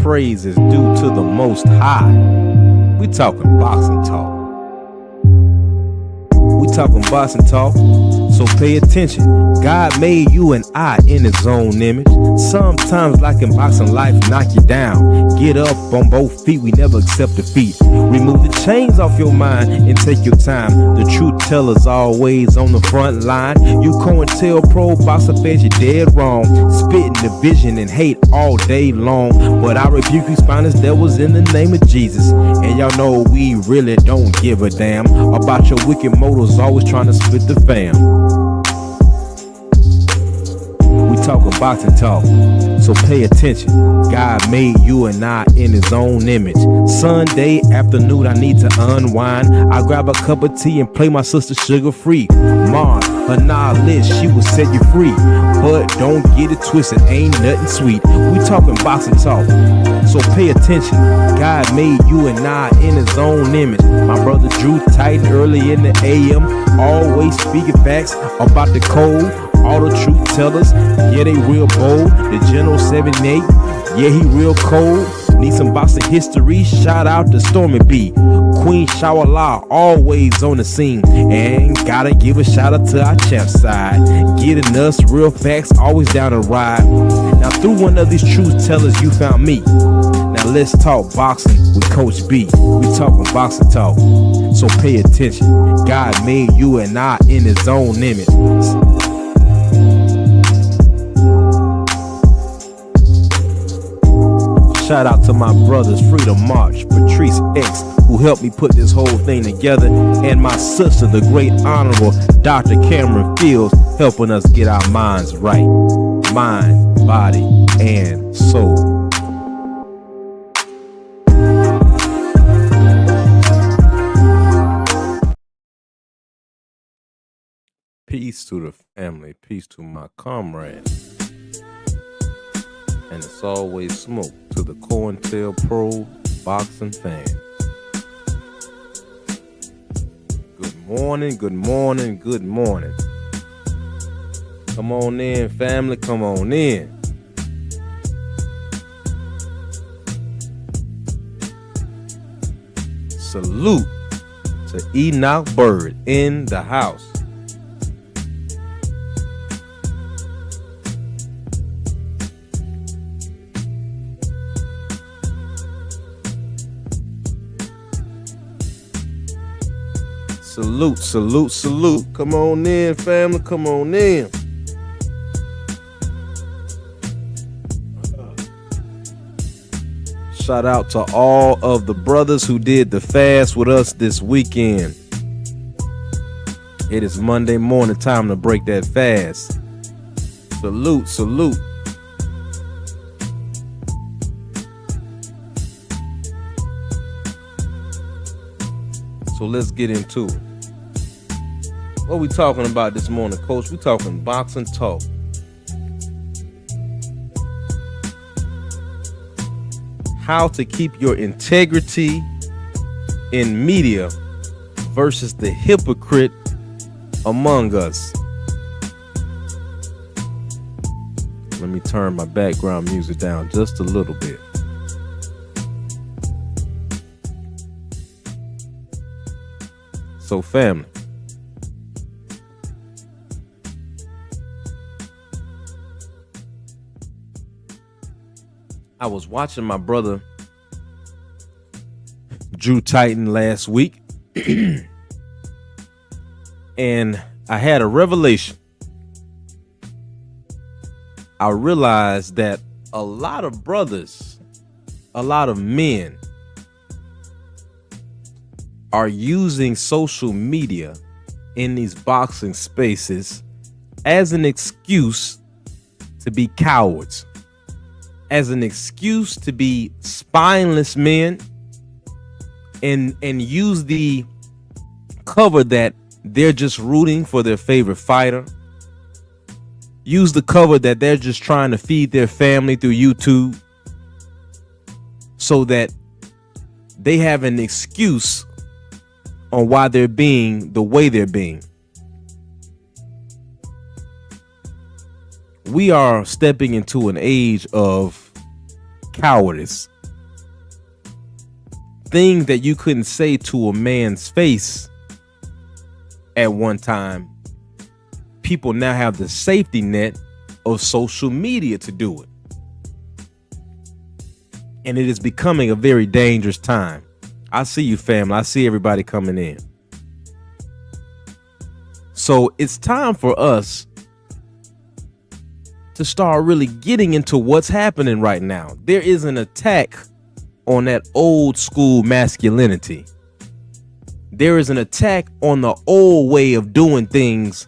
praise is due to the Most High. We talking boxing talk. We talking boxing talk, so pay attention. God made you and I in his own image. Sometimes like in boxing, life knock you down. Get up on both feet, we never accept defeat. Remove the chains off your mind and take your time. The truth teller's always on the front line. You COINTELPRO boxer fans, you're dead wrong. Spitting division and hate all day long. But I rebuke you spineless devils in the name of Jesus. And y'all know we really don't give a damn about your wicked motives, always trying to split the fam. We talking boxing talk, so pay attention. God made you and I in his own image. Sunday afternoon, I need to unwind. I grab a cup of tea and play my sister Sugar Free. Mom, her knowledge, she will set you free. But don't get it twisted, ain't nothing sweet. We talking boxing talk, so pay attention. God made you and I in his own image. My brother Drew Titan early in the AM, always speaking facts about the code. All the truth tellers, yeah, they real bold. The General 78, yeah, he real cold. Need some boxing history, shout out to Stormy B. Queen Shawala, always on the scene. And gotta give a shout out to our champ side. Getting us real facts, always down to ride. Now through one of these truth tellers, you found me. Now let's talk boxing with Coach B. We talking boxing talk, so pay attention. God made you and I in his own image. Shout out to my brothers Freedom March, Patrice X, who helped me put this whole thing together, and my sister, the great honorable Dr. Cameron Fields, helping us get our minds right. Mind, body, and soul. Peace to the family, peace to my comrades. And it's always smoke to the COINTELPRO boxing fan. Good morning, good morning, good morning. Come on in, family, come on in. Salute to Enoch Bird in the house. Salute, salute, salute. Come on in, family. Come on in. Shout out to all of the brothers who did the fast with us this weekend. It is Monday morning, time to break that fast. Salute, salute. So let's get into it. What we talking about this morning, Coach? We talking boxing talk. How to keep your integrity in media versus the hypocrite among us. Let me turn my background music down just a little bit. So family, I was watching my brother Drew Titan last week and I had a revelation. I realized that a lot of brothers, a lot of men are using social media in these boxing spaces as an excuse to be cowards, as an excuse to be spineless men, and use the cover that they're just rooting for their favorite fighter. Use the cover that they're just trying to feed their family through YouTube so that they have an excuse on why they're being the way they're being. We are stepping into an age of cowardice. things that you couldn't say to a man's face at one time, people now have the safety net of social media to do it. And it is becoming a very dangerous time. I see you, family. I see everybody coming in. So it's time for us to start really getting into what's happening right now. There is an attack on that old school masculinity. There is an attack on the old way of doing things,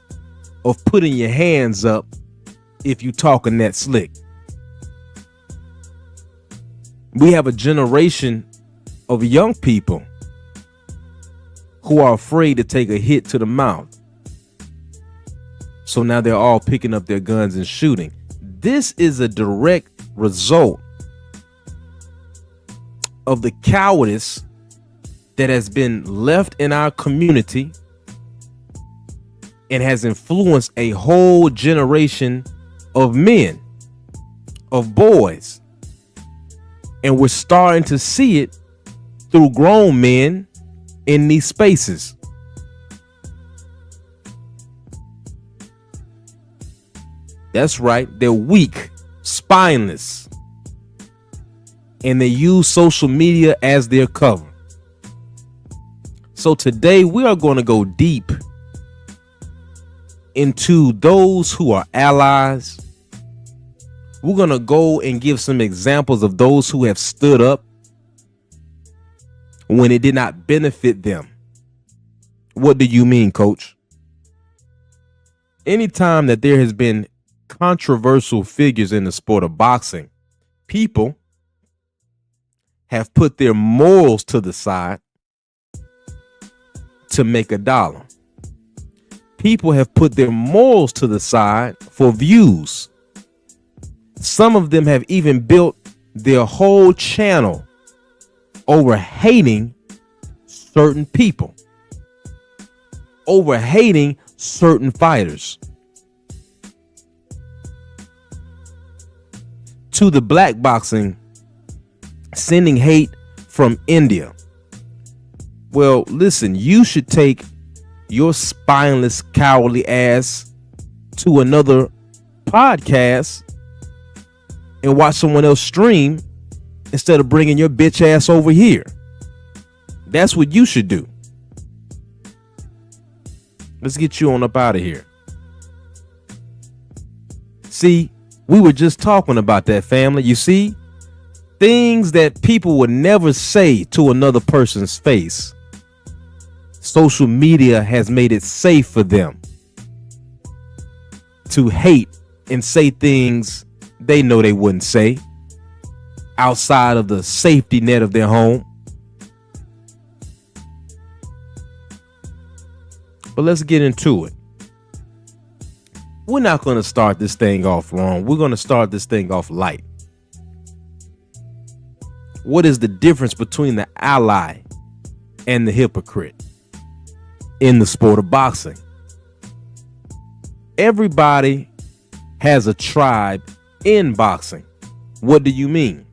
of putting your hands up if you talking that slick. We have a generation of young people who are afraid to take a hit to the mouth. So now they're all picking up their guns and shooting. This is a direct result of the cowardice that has been left in our community and has influenced a whole generation of men, of boys. And we're starting to see it through grown men in these spaces. That's right. They're weak, spineless, and they use social media as their cover. So today we are going to go deep into those who are allies. We're going to go and give some examples of those who have stood up when it did not benefit them. What do you mean, coach? Anytime that there has been controversial figures in the sport of boxing, people have put their morals to the side to make a dollar. People have put their morals to the side for views. Some of them have even built their whole channel over hating certain people, over hating certain fighters. To the black boxing, sending hate from India. Well, listen, you should take your spineless, cowardly ass to another podcast and watch someone else stream instead of bringing your bitch ass over here. That's what you should do. Let's get you on up out of here. See, we were just talking about that, family. You see, things that people would never say to another person's face, social media has made it safe for them to hate and say things they know they wouldn't say outside of the safety net of their home. But let's get into it. We're not going to start this thing off wrong. We're going to start this thing off light. What is the difference between the ally and the hypocrite in the sport of boxing? Everybody has a tribe in boxing. What do you mean?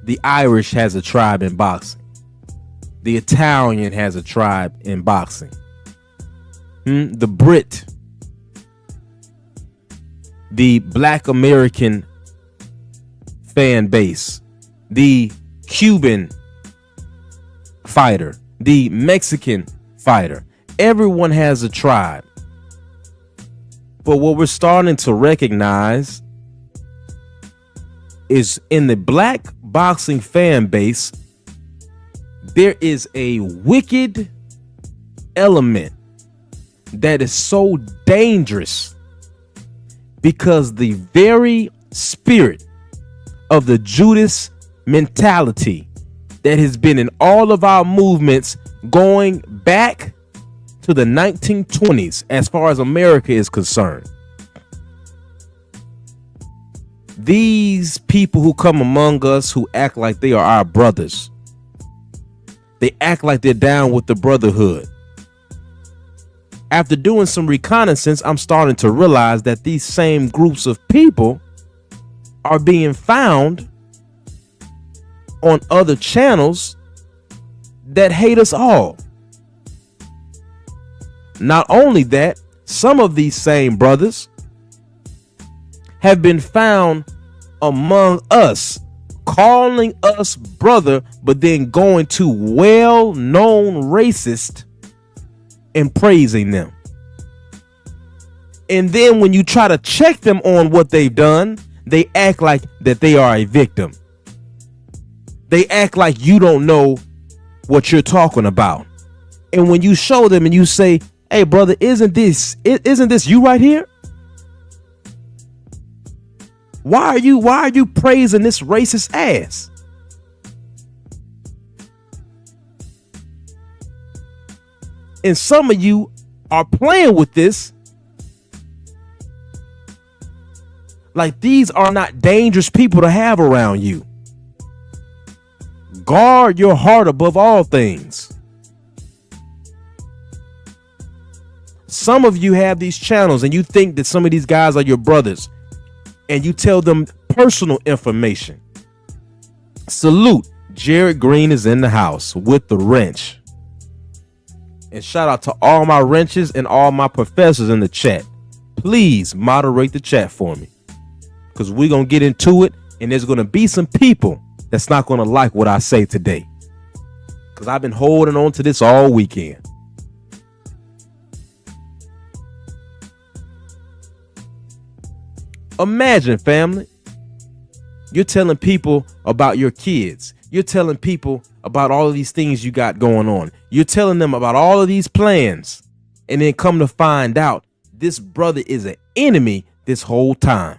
The Irish has a tribe in boxing. The Italian has a tribe in boxing. The Brit, the Black American fan base, the Cuban fighter, the Mexican fighter. Everyone has a tribe. But what we're starting to recognize is in the black boxing fan base, there is a wicked element that is so dangerous because the very spirit of the Judas mentality that has been in all of our movements going back to the 1920s as far as America is concerned. These people who come among us who act like they are our brothers, they act like they're down with the brotherhood. After doing some reconnaissance, I'm starting to realize that these same groups of people are being found on other channels that hate us all. Not only that, some of these same brothers have been found among us, calling us brother, but then going to well-known racists and praising them. And then when you try to check them on what they've done, they act like that they are a victim. They act like you don't know what you're talking about. And when you show them and you say, hey brother, isn't this you right here? Why are you praising this racist ass? And some of you are playing with this like these are not dangerous people to have around you. Guard your heart above all things. Some of you have these channels and you think that some of these guys are your brothers and you tell them personal information. Salute. Jared Green is in the house with the wrench. And shout out to all my wrenches and all my professors in the chat. Please moderate the chat for me, because we're going to get into it, and there's going to be some people that's not going to like what I say today, because I've been holding on to this all weekend. Imagine, family, you're telling people about your kids. You're telling people about all of these things you got going on. You're telling them about all of these plans. And then come to find out this brother is an enemy this whole time.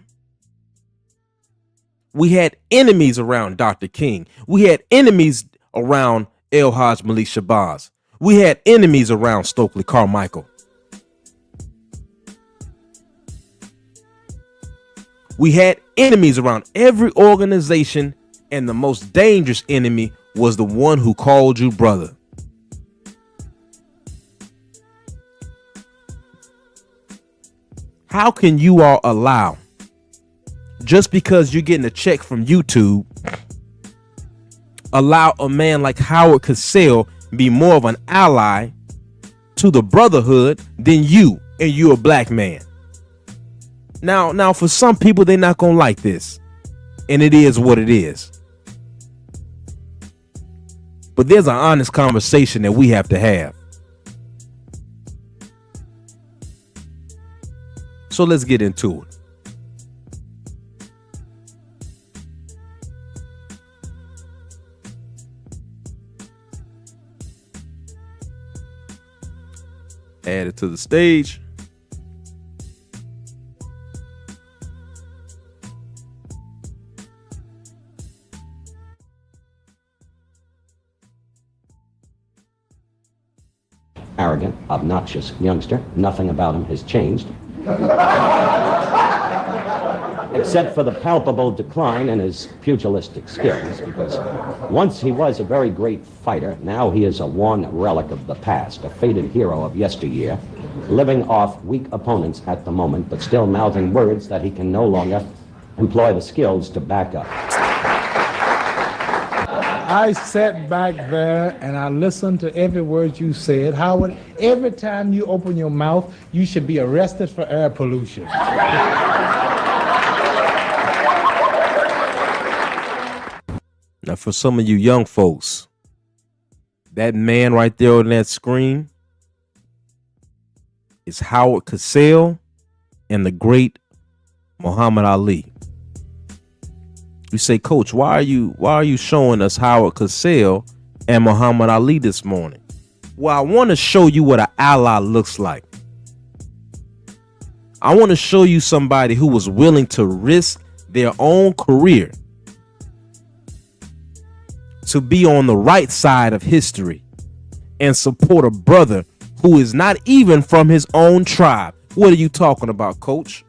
We had enemies around Dr. King. We had enemies around El Hajj Malik Shabazz. We had enemies around Stokely Carmichael. We had enemies around every organization, and the most dangerous enemy was the one who called you brother. How can you all allow, just because you're getting a check from YouTube, allow a man like Howard Cosell be more of an ally to the brotherhood than you, and you're a black man? Now, for some people, they're not going to like this, and it is what it is. But there's an honest conversation that we have to have. So let's get into it. Add it to the stage. Arrogant, obnoxious youngster. Nothing about him has changed. Except for the palpable decline in his pugilistic skills, because once he was a very great fighter, now he is a worn relic of the past, a faded hero of yesteryear, living off weak opponents at the moment, but still mouthing words that he can no longer employ the skills to back up. I sat back there and I listened to every word you said. Howard, every time you open your mouth, you should be arrested for air pollution. Now, for some of you young folks, that man right there on that screen is Howard Cosell and the great Muhammad Ali. You say, Coach, why are you showing us Howard Cosell and Muhammad Ali this morning? Well, I want to show you what an ally looks like. I want to show you somebody who was willing to risk their own career to be on the right side of history and support a brother who is not even from his own tribe. What are you talking about, Coach?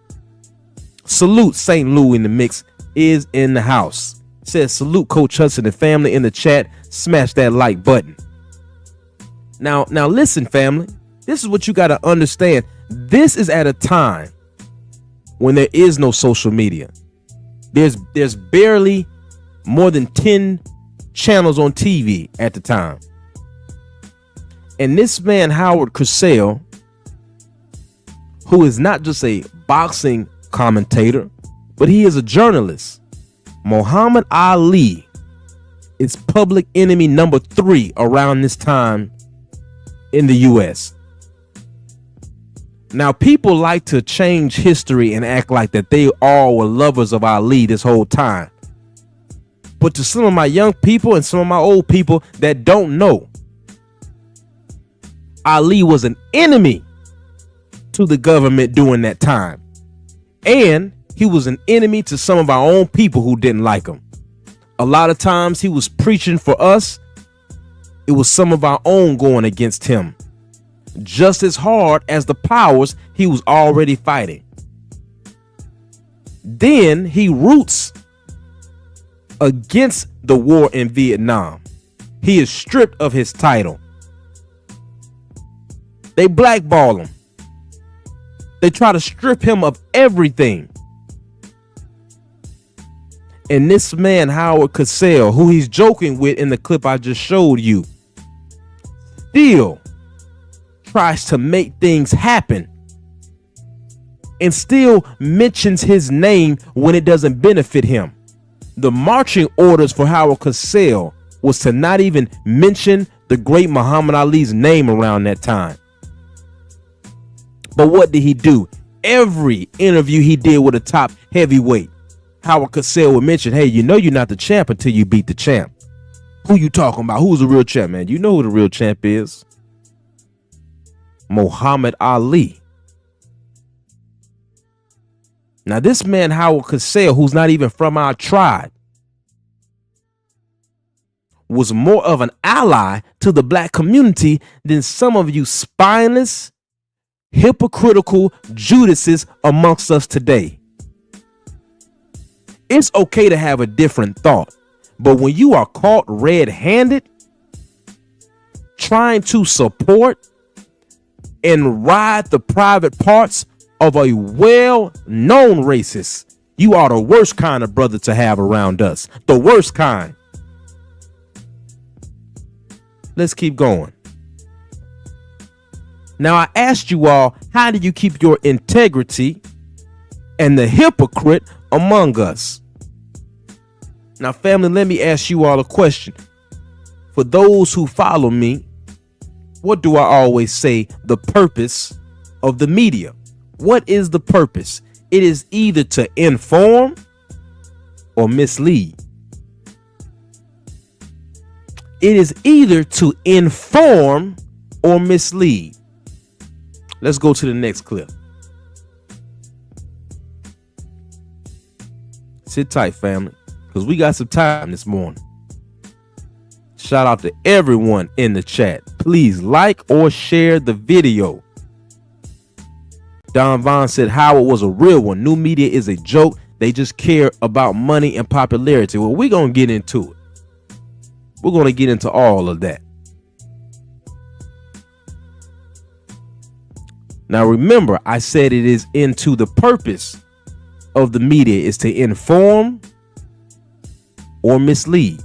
Salute St. Louis in the mix is in the house. Says salute Coach Hudson and family in the chat. Smash that like button. Now listen, family. This is what you got to understand. This is at a time when there is no social media. There's barely more than 10 channels on TV at the time. And this man, Howard Cosell, who is not just a boxing commentator, but he is a journalist. Muhammad Ali is public enemy number 3 around this time in the US. Now, people like to change history and act like that they all were lovers of Ali this whole time. But to some of my young people and some of my old people that don't know, Ali was an enemy to the government during that time. And he was an enemy to some of our own people who didn't like him. A lot of times he was preaching for us. It was some of our own going against him, just as hard as the powers he was already fighting. Then he roots against the war in Vietnam. He is stripped of his title. They blackball him. They try to strip him of everything. And this man, Howard Cosell, who he's joking with in the clip I just showed you, still tries to make things happen and still mentions his name when it doesn't benefit him. The marching orders for Howard Cosell was to not even mention the great Muhammad Ali's name around that time. But what did he do? Every interview he did with a top heavyweight, Howard Cosell would mention, hey, you know you're not the champ until you beat the champ. Who you talking about? Who's the real champ, man? You know who the real champ is. Muhammad Ali. Now, this man, Howard Cosell, who's not even from our tribe, was more of an ally to the black community than some of you spineless, hypocritical Judases amongst us today. It's okay to have a different thought, but when you are caught red-handed trying to support and ride the private parts of a well-known racist, you are the worst kind of brother to have around us. The worst kind. Let's keep going. Now, I asked you all, how do you keep your integrity and the hypocrite among us? Now, family, let me ask you all a question. For those who follow me, what do I always say the purpose of the media? What is the purpose? It is either to inform or mislead. It is either to inform or mislead. Let's go to the next clip. Sit tight, family, because we got some time this morning. Shout out to everyone in the chat. Please like or share the video. Don Vaughn said Howard was a real one. New media is a joke. They just care about money and popularity. Well, we're going to get into it. We're going to get into all of that. Now, remember, I said it is into the purpose of the media is to inform or mislead.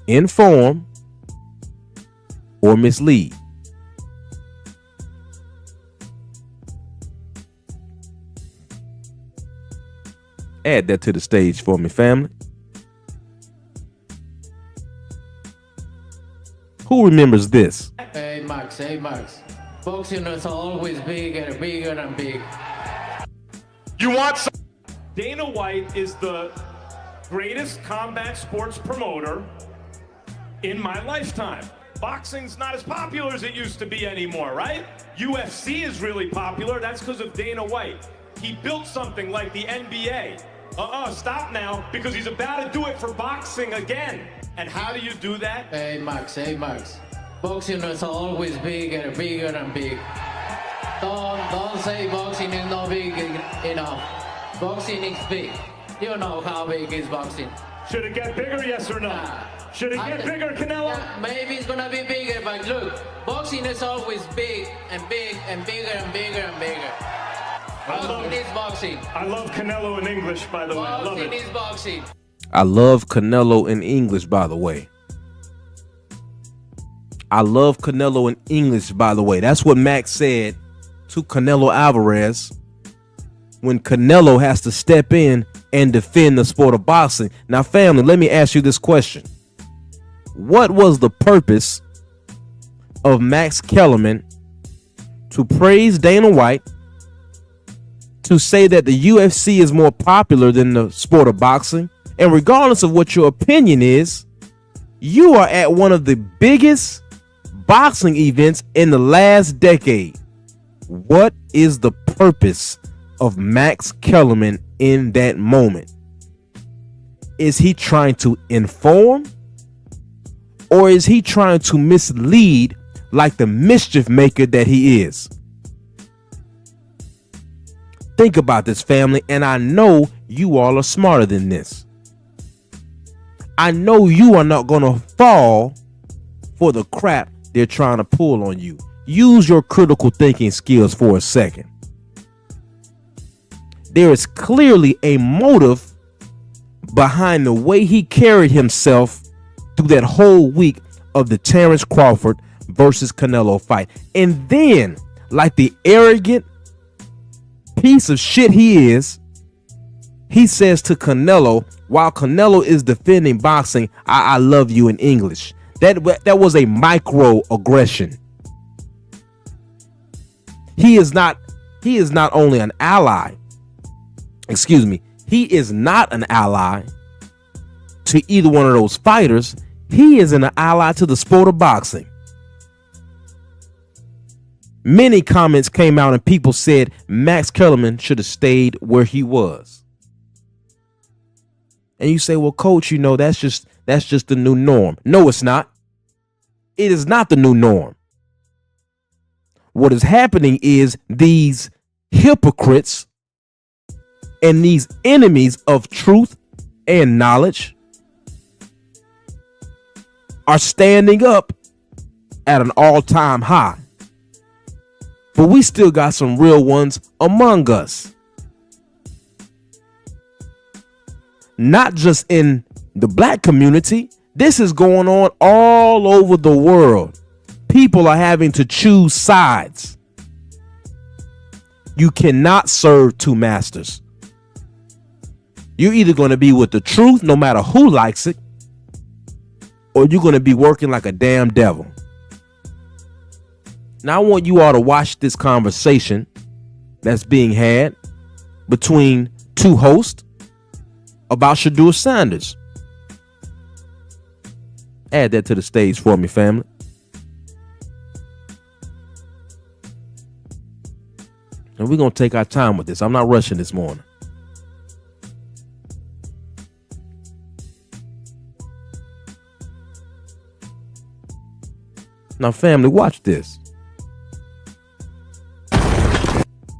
Inform or mislead. Add that to the stage for me, family. Who remembers this? Hey, Max. Boxing is always bigger and bigger and big. You want some? Dana White is the greatest combat sports promoter in my lifetime. Boxing's not as popular as it used to be anymore, right? UFC is really popular. That's because of Dana White. He built something like the NBA. Stop now, because he's about to do it for boxing again. And how do you do that? Hey, Max. Boxing is always bigger and bigger and big. Don't say boxing is not big enough. Boxing is big. You know how big is boxing. Should it get bigger, yes or no? Should it get bigger, Canelo? Yeah, maybe it's gonna be bigger, but look, boxing is always big and big and bigger and bigger and bigger. Boxing is boxing. I love Canelo in English, by the way. I love Boxing it. is boxing. I love Canelo in English, by the way. I love Canelo in English, by the way. That's what Max said to Canelo Alvarez when Canelo has to step in and defend the sport of boxing. Now, family, let me ask you this question. What was the purpose of Max Kellerman to praise Dana White, to say that the UFC is more popular than the sport of boxing? And regardless of what your opinion is, you are at one of the biggest boxing events in the last decade. What is the purpose of Max Kellerman in that moment? Is he trying to inform, or is he trying to mislead like the mischief maker that he is? Think about this, family, and I know you all are smarter than this. I know you are not going to fall for the crap they're trying to pull on you. Use your critical thinking skills for a second. There is clearly a motive behind the way he carried himself through that whole week of the Terrence Crawford versus Canelo fight. And then, like the arrogant piece of shit he is, he says to Canelo, while Canelo is defending boxing, I love you in English. That was a microaggression. He is not only an ally. Excuse me. He is not an ally to either one of those fighters. He is an ally to the sport of boxing. Many comments came out and people said Max Kellerman should have stayed where he was. And you say, well, coach, that's just the new norm. No, it's not. It is not the new norm. What is happening is these hypocrites and these enemies of truth and knowledge are standing up at an all-time high. But we still got some real ones among us. Not just in the black community. This is going on all over the world. People are having to choose sides. You cannot serve two masters. You're either going to be with the truth, no matter who likes it, or you're going to be working like a damn devil. Now, I want you all to watch this conversation that's being had between two hosts about Shadur Sanders. Add that to the stage for me, family. And we're going to take our time with this. I'm not rushing this morning. Now, family, watch this.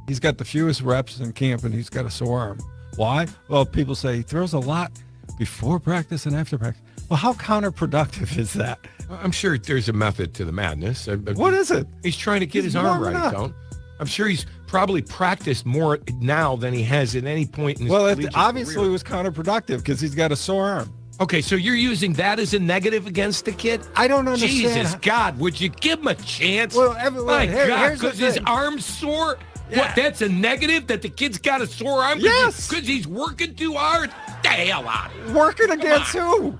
He's got the fewest reps in camp, and he's got a sore arm. Why? Well, people say he throws a lot before practice and after practice. Well, how counterproductive is that? I'm sure there's a method to the madness. What is it? He's trying to get his arm right, Tone. I'm sure he's probably practiced more now than he has at any point in his Well, collegiate it obviously career. was counterproductive because he's got a sore arm. Okay, so you're using that as a negative against the kid? I don't understand. Jesus, God, would you give him a chance? Well, My God, here's the because his thing. arm's sore? Yeah. What, that's a negative? That the kid's got a sore arm? Yes. Because he's working too hard? The hell out of here. Working against who?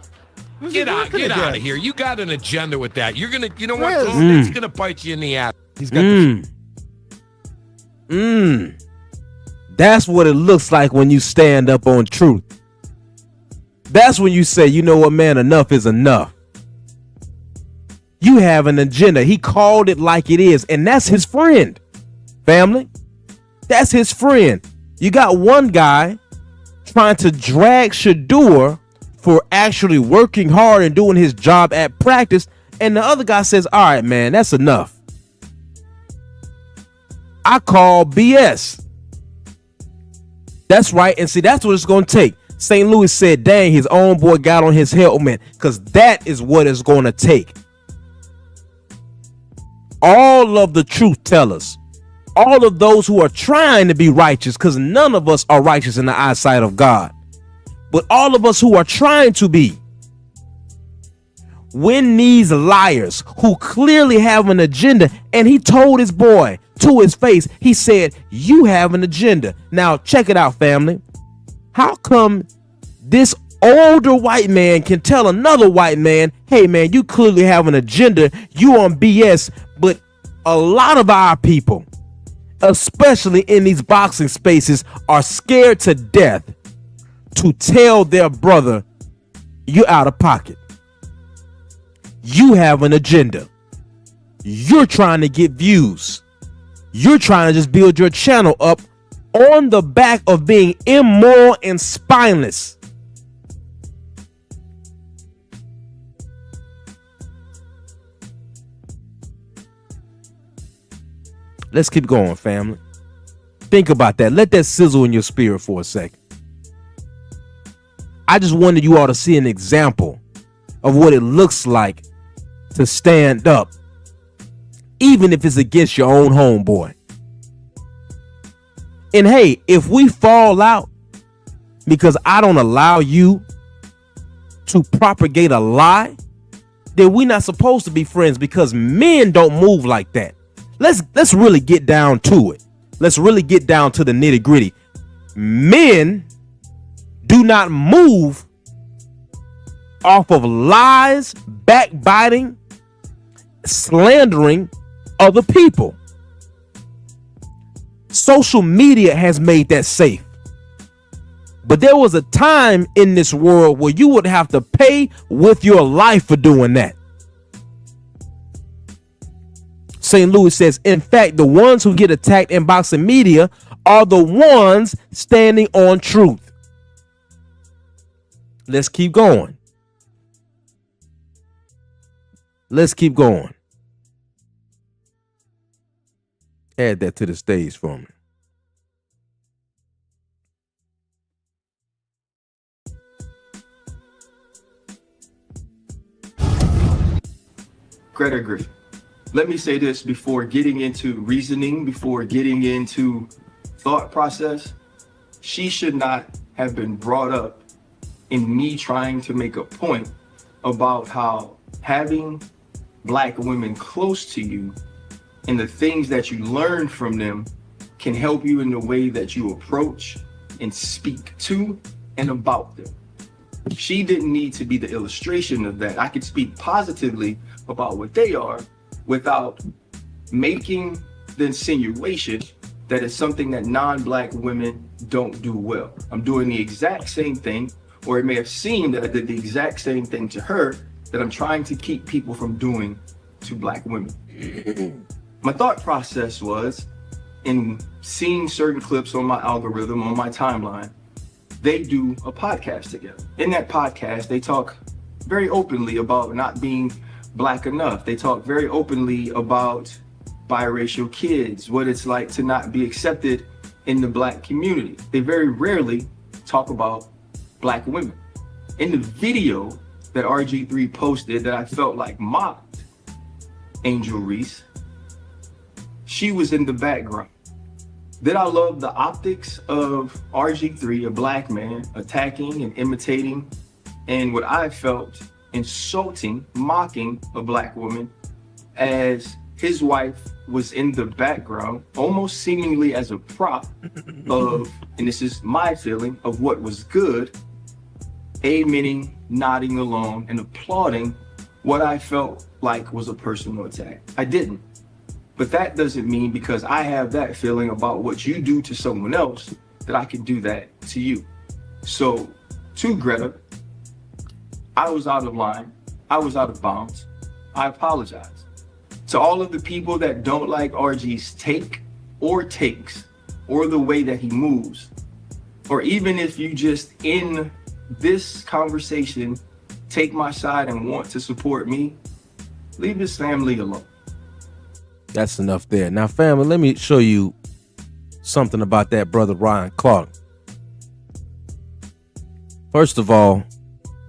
Who's he Get out working of against? here. You got an agenda with that. You're going to, you know what? Riz. Tone? It's going to bite you in the ass. He's got That's what it looks like when you stand up on truth. That's when you say, you know what, man, enough is enough. You have an agenda. He called it like it is, and that's his friend. Family, that's his friend. You got one guy trying to drag Shadur for actually working hard and doing his job at practice, and the other guy says, all right, man, that's enough. I call BS. That's right. And see, that's what it's going to take. St. Louis said, dang, his own boy got on his helmet, because that is what it's going to take. All of the truth tellers, all of those who are trying to be righteous, because none of us are righteous in the eyesight of God. but all of us who are trying to be. When these liars who clearly have an agenda, and he told his boy to his face, he said, you have an agenda. Now check it out, family. How come this older white man can tell another white man, hey man, you clearly have an agenda, you on BS, but a lot of our people, especially in these boxing spaces, are scared to death to tell their brother, you're out of pocket. You have an agenda. You're trying to get views. You're trying to just build your channel up on the back of being immoral and spineless. Let's keep going, family. Think about that. Let that sizzle in your spirit for a second. I just wanted you all to see an example of what it looks like to stand up, even if it's against your own homeboy. And hey, if we fall out because I don't allow you to propagate a lie, then we're not supposed to be friends, because men don't move like that. Let's really get down to it. Let's really get down to the nitty gritty. Men do not move off of lies, backbiting, slandering other people. Social media has made that safe. But there was a time in this world where you would have to pay with your life for doing that. St. Louis says, in fact, the ones who get attacked in boxing media are the ones standing on truth. Let's keep going. Let's keep going. Add that to the stage for me. Greta Griffin. Let me say this before getting into reasoning, before getting into thought process. She should not have been brought up in me trying to make a point about how having Black women close to you and the things that you learn from them can help you in the way that you approach and speak to and about them. She didn't need to be the illustration of that. I could speak positively about what they are without making the insinuation that it's something that non-Black women don't do well. I'm doing the exact same thing, or it may have seemed that I did the exact same thing to her that I'm trying to keep people from doing to Black women. My thought process was, in seeing certain clips on my algorithm, on my timeline, they do a podcast together. In that podcast, they talk very openly about not being Black enough. They talk very openly about biracial kids, what it's like to not be accepted in the Black community. They very rarely talk about Black women. In the video that RG3 posted that I felt like mocked Angel Reese, she was in the background. Did I love the optics of RG3, a Black man, attacking and imitating, and what I felt insulting, mocking a Black woman as his wife was in the background, almost seemingly as a prop of, and this is my feeling, of what was good, amening, nodding along, and applauding what I felt like was a personal attack. I didn't. But that doesn't mean because I have that feeling about what you do to someone else that I can do that to you. So to Greta, I was out of line. I was out of bounds. I apologize. To all of the people that don't like RG's take or takes or the way that he moves, or even if you just in this conversation take my side and want to support me, leave his family alone. That's enough there. Now, family, let me show you something about that brother Ryan Clark. First of all,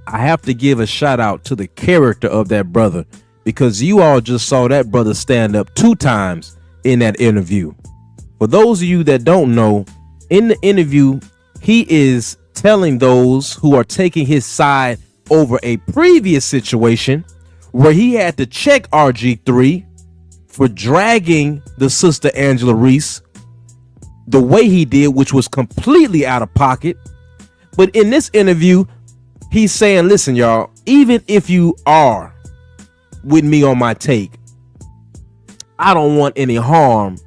I have to give a shout out to the character of that brother, because you all just saw that brother stand up 2 times in that interview. For those of you that don't know, in the interview, he is telling those who are taking his side over a previous situation where he had to check RG3 for dragging the sister Angela Reese the way he did, which was completely out of pocket. But in this interview, he's saying, listen, y'all, even if you are with me on my take, I don't want any harm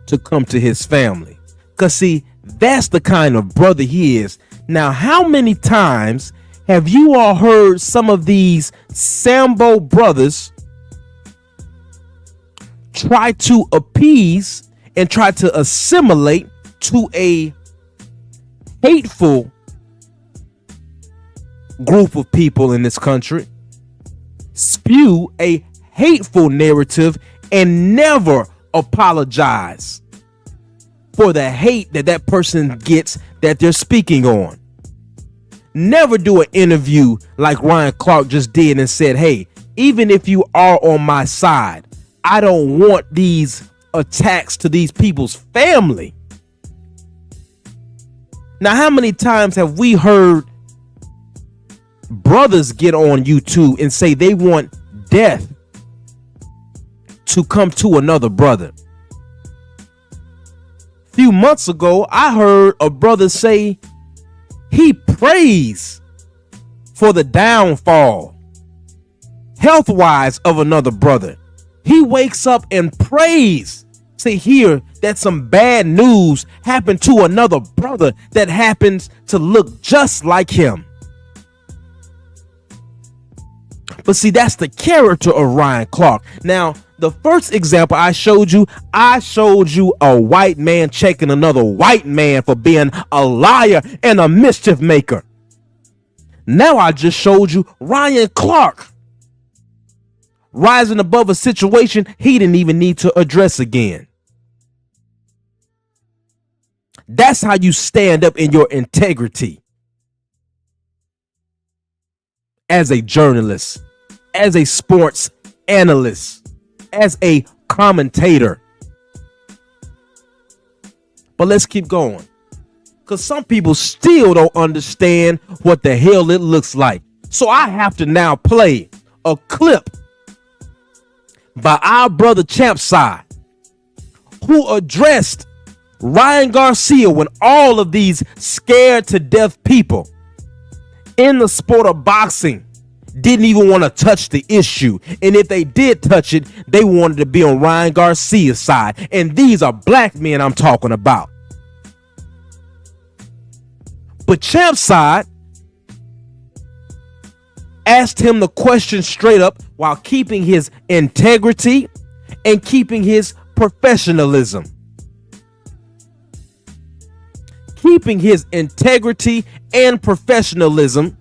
to come to his family. Because, see, that's the kind of brother he is. Now, how many times have you all heard some of these Sambo brothers try to appease and try to assimilate to a hateful group of people in this country, spew a hateful narrative, and never apologize for the hate that that person gets that they're speaking on? Never do an interview like Ryan Clark just did and said, hey, even if you are on my side, I don't want these attacks to these people's family. Now, how many times have we heard brothers get on YouTube and say they want death to come to another brother? A few months ago, I heard a brother say he prays for the downfall, health-wise, of another brother. He wakes up and prays to hear that some bad news happened to another brother that happens to look just like him. But see, that's the character of Ryan Clark. Now, the first example I showed you a white man checking another white man for being a liar and a mischief maker. Now I just showed you Ryan Clark rising above a situation he didn't even need to address again. That's how you stand up in your integrity as a journalist, as a sports analyst, as a commentator. But let's keep going, because some people still don't understand what the hell it looks like. So I have to now play a clip by our brother Champside, who addressed Ryan Garcia when all of these scared to death people in the sport of boxing didn't even want to touch the issue. And if they did touch it, they wanted to be on Ryan Garcia's side. And these are black men I'm talking about. But Champside asked him the question straight up while keeping his integrity and keeping his professionalism. Keeping his integrity and professionalism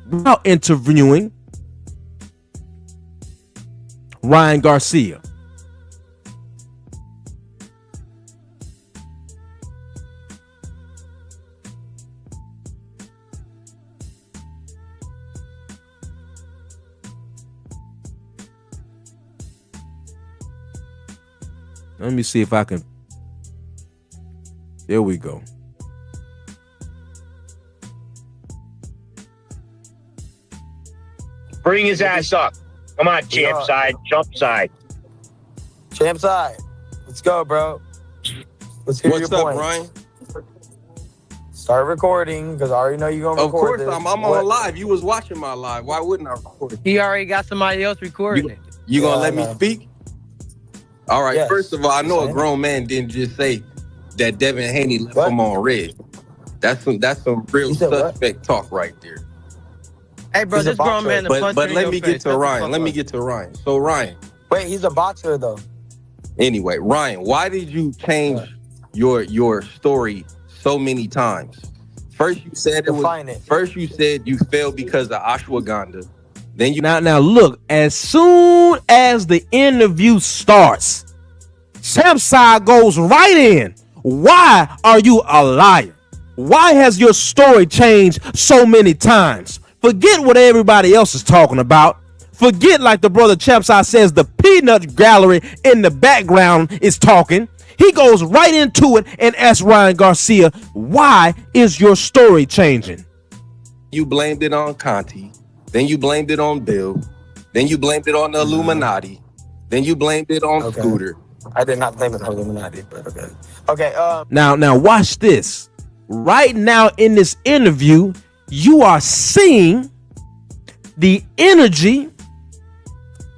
while interviewing Ryan Garcia. Let me see if I can. There we go. Bring his ass up. Come on, champ side, jump side. Champ side. Let's go, bro. Let's hear What's your up, points. Brian? Start recording, because I already know you're going to Of record course, this. I'm on live. You was watching my live. Why wouldn't I record it? He already got somebody else recording it. You gonna let me know. speak? All right. Yes. First of all, I know a grown man didn't just say that Devin Haney left him on red. That's some real suspect talk right there. Hey, bro, He's a this grown boxer. man to But punch but you in let your me face. get to Shut the Ryan. fuck Let me up. get to Ryan. So Ryan, Wait, he's a boxer, though. anyway, Ryan, why did you change your story so many times? First you said First you said you failed because of ashwagandha. Then you Now look, as soon as the interview starts, Champside goes right in. Why are you a liar? Why has your story changed so many times? Forget what everybody else is talking about. Forget, like the brother Champside says, the peanut gallery in the background is talking. He goes right into it and asks Ryan Garcia, why is your story changing? You blamed it on Conti. Then you blamed it on Bill. Then you blamed it on the Illuminati. Then you blamed it on Scooter. I did not blame it on Illuminati, but okay. Okay. Now watch this. Right now in this interview, you are seeing the energy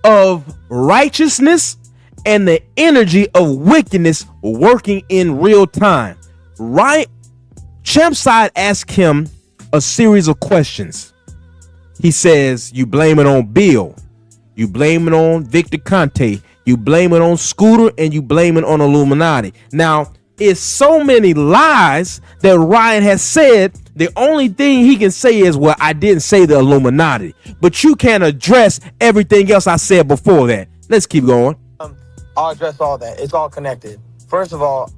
of righteousness and the energy of wickedness working in real time. Right? Champside asked him a series of questions. He says, you blame it on Bill. You blame it on Victor Conte. You blame it on Scooter, and you blame it on Illuminati. Now, it's so many lies that Ryan has said. The only thing he can say is, well, I didn't say the Illuminati. But you can't address everything else I said before that. Let's keep going. I'll address all that. It's all connected. First of all,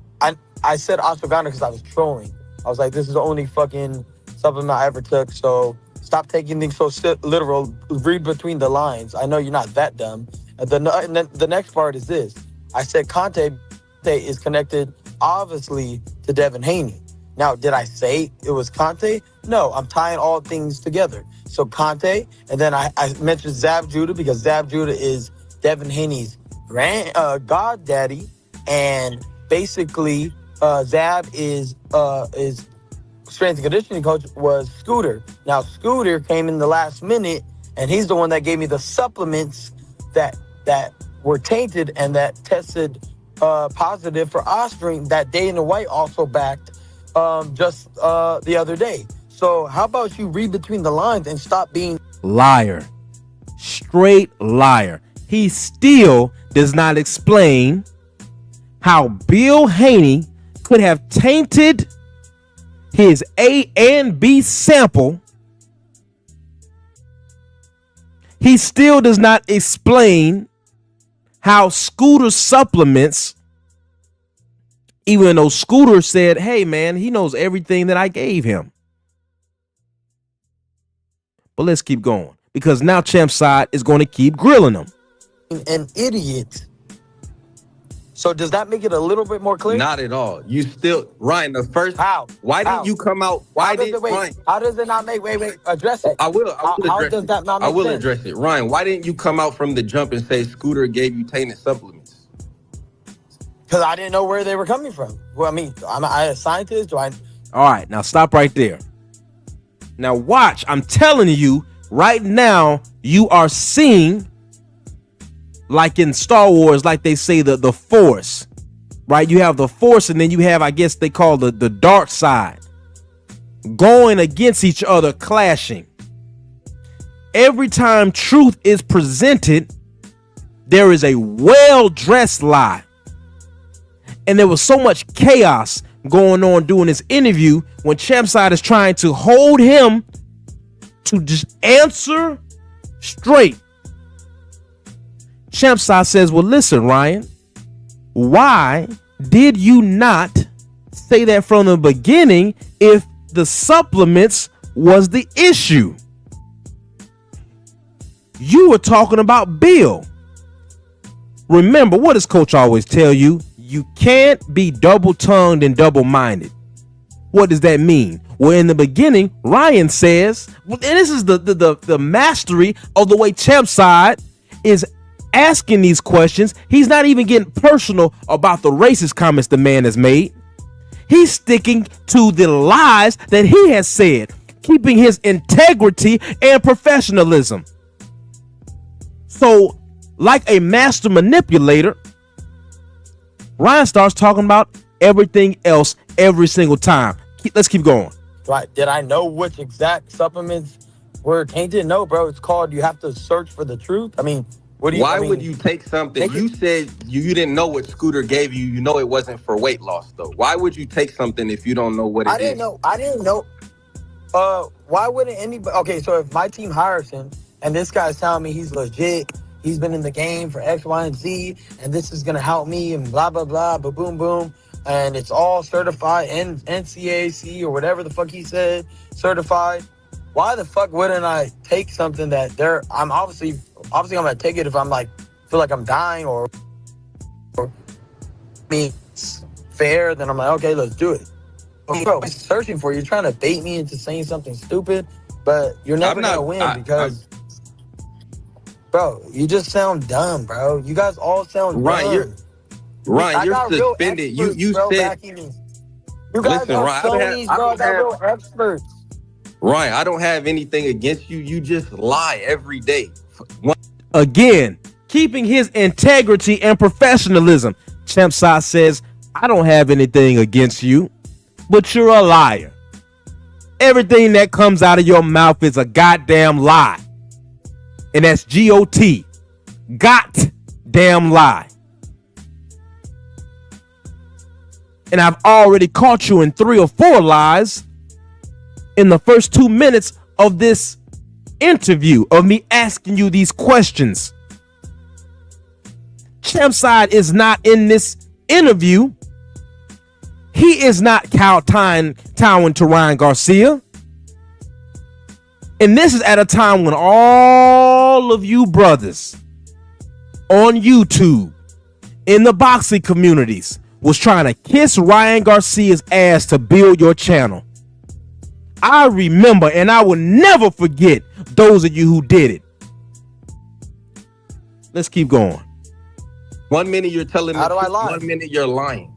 I said ashwagandha because I was trolling. I was like, this is the only fucking supplement I ever took, so stop taking things so literal. Read between the lines. I know you're not that dumb. And the next part is this. I said Conte is connected, obviously, to Devin Haney. Now, did I say it was Conte? No, I'm tying all things together. So Conte, and then I mentioned Zab Judah because Zab Judah is Devin Haney's goddaddy, and basically Zab is strength and conditioning coach was Scooter. Now Scooter came in the last minute, and he's the one that gave me the supplements that were tainted and that tested positive for Ostring that Dana White also backed just the other day. So how about you read between the lines and stop being liar, straight liar. He still does not explain how Bill Haney could have tainted his A and B sample. He still does not explain how Scooter supplements, even though Scooter said, hey man, he knows everything that I gave him. But let's keep going, because now Champside is going to keep grilling him. an idiot. So does that make it a little bit more clear? Not at all. You still, Ryan, the first. How? Why didn't you come out? Why did Ryan? How does it not make, address it. I will How does that not make sense? I will address it. Ryan, why didn't you come out from the jump and say Scooter gave you tainted supplements? Because I didn't know where they were coming from. Well, I mean, am I a scientist? All right, now stop right there. Now watch, I'm telling you right now, you are seeing, like in Star Wars, like they say the Force, right? You have the Force, and then you have, I guess they call the dark side, going against each other, clashing. Every time truth is presented, there is a well-dressed lie. And there was so much chaos going on during this interview when Champside is trying to hold him to just answer straight. Champside says, well, listen, Ryan, why did you not say that from the beginning if the supplements was the issue? You were talking about Bill. Remember, what does Coach always tell you? You can't be double-tongued and double-minded. What does that mean? Well, in the beginning, Ryan says, and this is the mastery of the way Champside is asking these questions. He's not even getting personal about the racist comments the man has made. He's sticking to the lies that he has said, keeping his integrity and professionalism. So, like a master manipulator, Ryan starts talking about everything else every single time. Let's keep going. Right. Did I know which exact supplements were tainted? No, bro. It's called you have to search for the truth. I mean, why would you take something? You said you didn't know what Scooter gave you. You know it wasn't for weight loss, though. Why would you take something if you don't know what it is? I didn't know. Why wouldn't anybody? Okay, so if my team hires him and this guy's telling me he's legit, he's been in the game for X, Y, and Z, and this is going to help me and blah, blah, blah, boom, boom. And it's all certified, NCAC or whatever the fuck he said, certified. Why the fuck wouldn't I take something that I'm obviously I'm going to take it if I'm like, feel like I'm dying or me. fair, then I'm like, okay, let's do it. But bro, I'm searching for you. You're trying to bait me into saying something stupid, but you're never gonna win because, bro, you just sound dumb, bro. You guys all sound dumb. Ryan, you're suspended. You said. You guys are phonies, bro. I got real experts. Ryan, I don't have anything against you. You just lie every day. Again, keeping his integrity and professionalism. Champside says, I don't have anything against you, but you're a liar. Everything that comes out of your mouth is a goddamn lie. And that's G-O-T. Goddamn lie. And I've already caught you in 3 or 4 lies in the first 2 minutes of this interview, of me asking you these questions. Champside is not in this interview. He is not kowtowing to Ryan Garcia. And this is at a time when all of you brothers on YouTube, in the boxing communities, was trying to kiss Ryan Garcia's ass to build your channel. I remember, and I will never forget those of you who did it. Let's keep going. 1 minute you're telling me, how do I lie? 1 minute you're lying.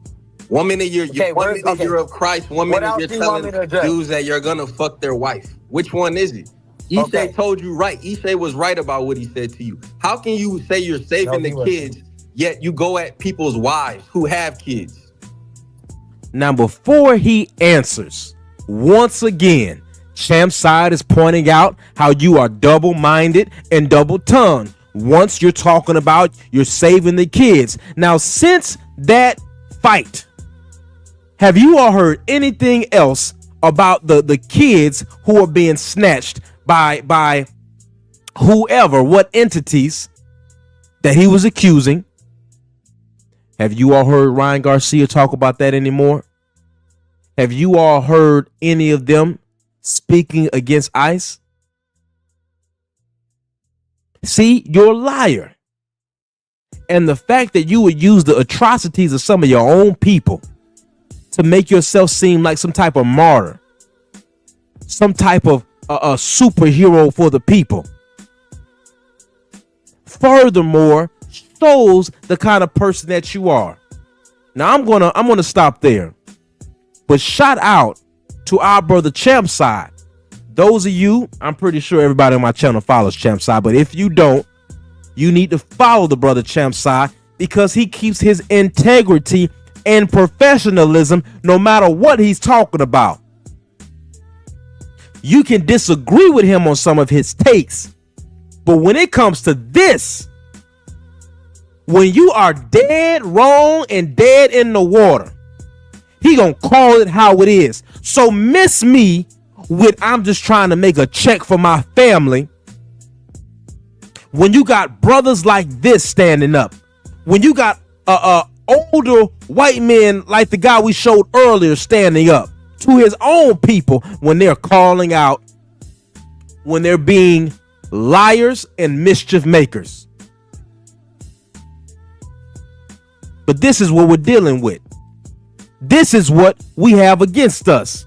1 minute you're of Christ. 1 minute you're telling dudes that you're gonna fuck their wife. Which one is it? Ishay told you right. Ishay was right about what he said to you. How can you say you're saving the kids, yet you go at people's wives who have kids? Now, before he answers, once again, Champside is pointing out how you are double-minded and double-tongued. Once you're talking about you're saving the kids. Now, since that fight, have you all heard anything else about the kids who are being snatched by whoever, what entities that he was accusing? Have you all heard Ryan Garcia talk about that anymore? Have you all heard any of them speaking against ICE? See, you're a liar. And the fact that you would use the atrocities of some of your own people to make yourself seem like some type of martyr, some type of a superhero for the people, furthermore, shows the kind of person that you are. Now I'm gonna stop there, but shout out to our brother Champside. Those of you, I'm pretty sure everybody on my channel follows Champside, but if you don't, you need to follow the brother Champside because he keeps his integrity and professionalism no matter what he's talking about. You can disagree with him on some of his takes, but when it comes to this, when you are dead wrong and dead in the water, he gonna call it how it is. So miss me with I'm just trying to make a check for my family. When you got brothers like this standing up, when you got older white men like the guy we showed earlier standing up to his own people when they're calling out, when they're being liars and mischief makers. But this is what we're dealing with. This is what we have against us.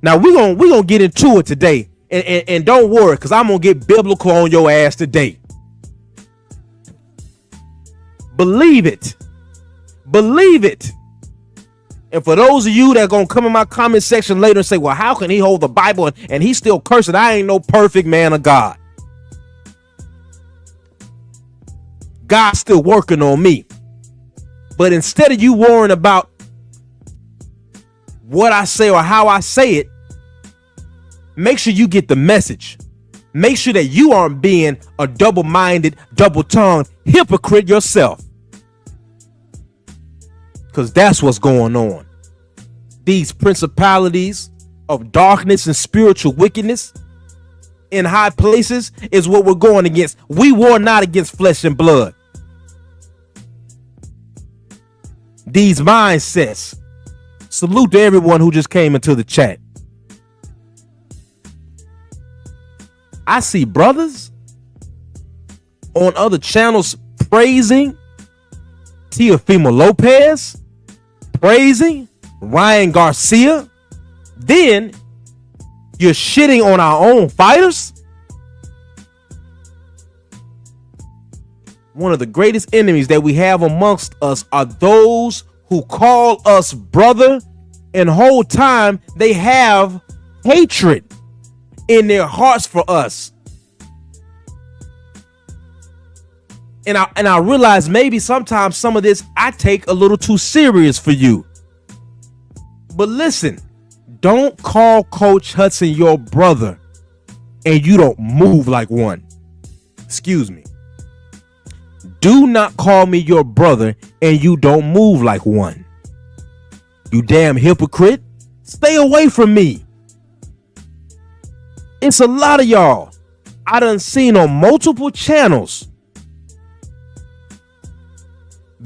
Now we're gonna get into it today, and don't worry, because I'm gonna get biblical on your ass today. Believe it. Believe it. And for those of you that are gonna come in my comment section later and say, well, how can he hold the Bible and he's still cursing? I ain't no perfect man of God. God's still working on me. But instead of you worrying about what I say or how I say it, make sure you get the message. Make sure that you aren't being a double-minded, double-tongued hypocrite yourself. Because that's what's going on. These principalities of darkness and spiritual wickedness in high places is what we're going against. We war not against flesh and blood. These mindsets. Salute to everyone who just came into the chat. I see brothers on other channels praising Teofimo Lopez, praising Ryan Garcia, then you're shitting on our own fighters? One of the greatest enemies that we have amongst us are those who call us brother, and whole time they have hatred in their hearts for us. And I realize maybe sometimes some of this I take a little too serious for you. But listen, don't call Coach Hudson your brother and you don't move like one. Excuse me. Do not call me your brother and you don't move like one. You damn hypocrite. Stay away from me. It's a lot of y'all I done seen on multiple channels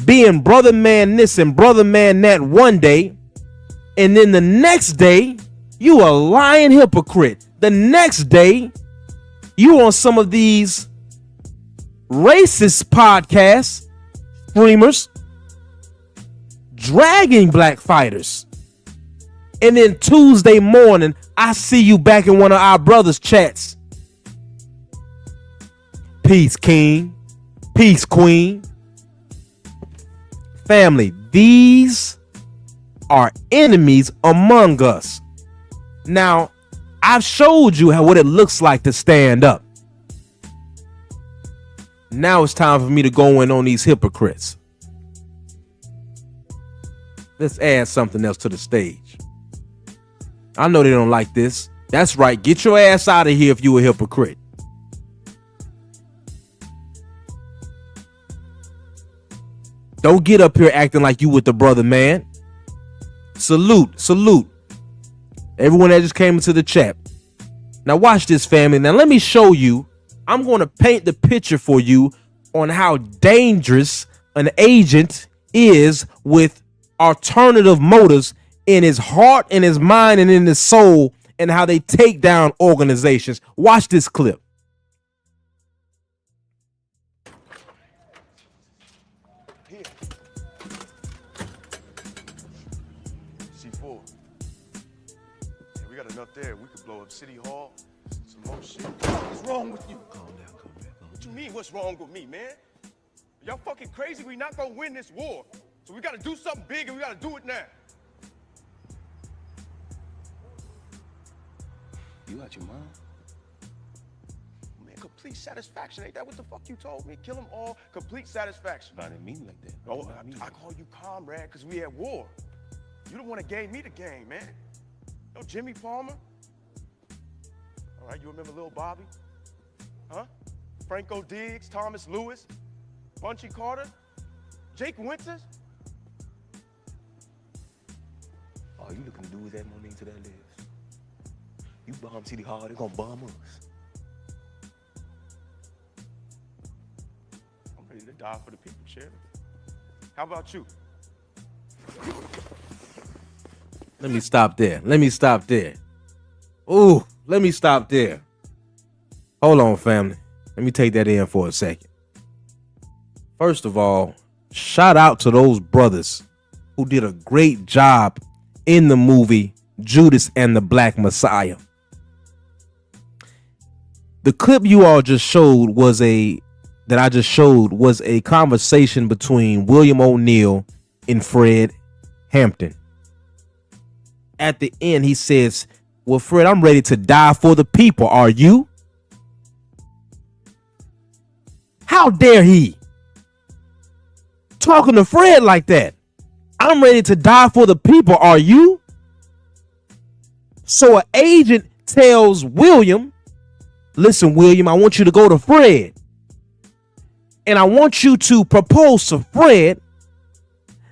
being brother man this and brother man that one day, and then the next day you a lying hypocrite. The next day you on some of these racist podcasts, streamers, dragging black fighters. And then Tuesday morning, I see you back in one of our brothers' chats. Peace, King. Peace, Queen. Family, these are enemies among us. Now, I've showed you what it looks like to stand up. Now it's time for me to go in on these hypocrites. Let's add something else to the stage. I know they don't like this. That's right. Get your ass out of here if you a hypocrite. Don't get up here acting like you with the brother, man. Salute. Everyone that just came into the chat. Now watch this, family. Now let me show you. I'm going to paint the picture for you on how dangerous an agent is with alternative motives in his heart, in his mind, and in his soul, and how they take down organizations. Watch this clip. C4. Yeah, we got enough there. We could blow up City Hall. Some more shit. What's wrong with you? Calm down. What you mean, what's wrong with me, man? Y'all fucking crazy? We not gonna win this war. So we gotta do something big and we gotta do it now. You out your mind? Man, complete satisfaction. Ain't that what the fuck you told me? Kill them all, complete satisfaction. I didn't mean like that. Oh, I call you comrade because we at war. You don't want to game me the game, man. No Jimmy Palmer? All right, you remember Lil Bobby? Huh? Franco Diggs, Thomas Lewis, Bunchy Carter, Jake Winters? All you looking to do is add more name to that list. You bomb City Hall, they're gonna bomb us. I'm ready to die for the people, Sheriff. How about you? Let me stop there. Ooh, let me stop there. Hold on, family. Let me take that in for a second. First of all, shout out to those brothers who did a great job in the movie Judas and the Black Messiah. The clip you all just showed was a conversation between William O'Neal and Fred Hampton. At the end, he says, "Well, Fred, I'm ready to die for the people. Are you?" How dare he? Talking to Fred like that. I'm ready to die for the people. Are you? So an agent tells William, "Listen, William, I want you to go to Fred. And I want you to propose to Fred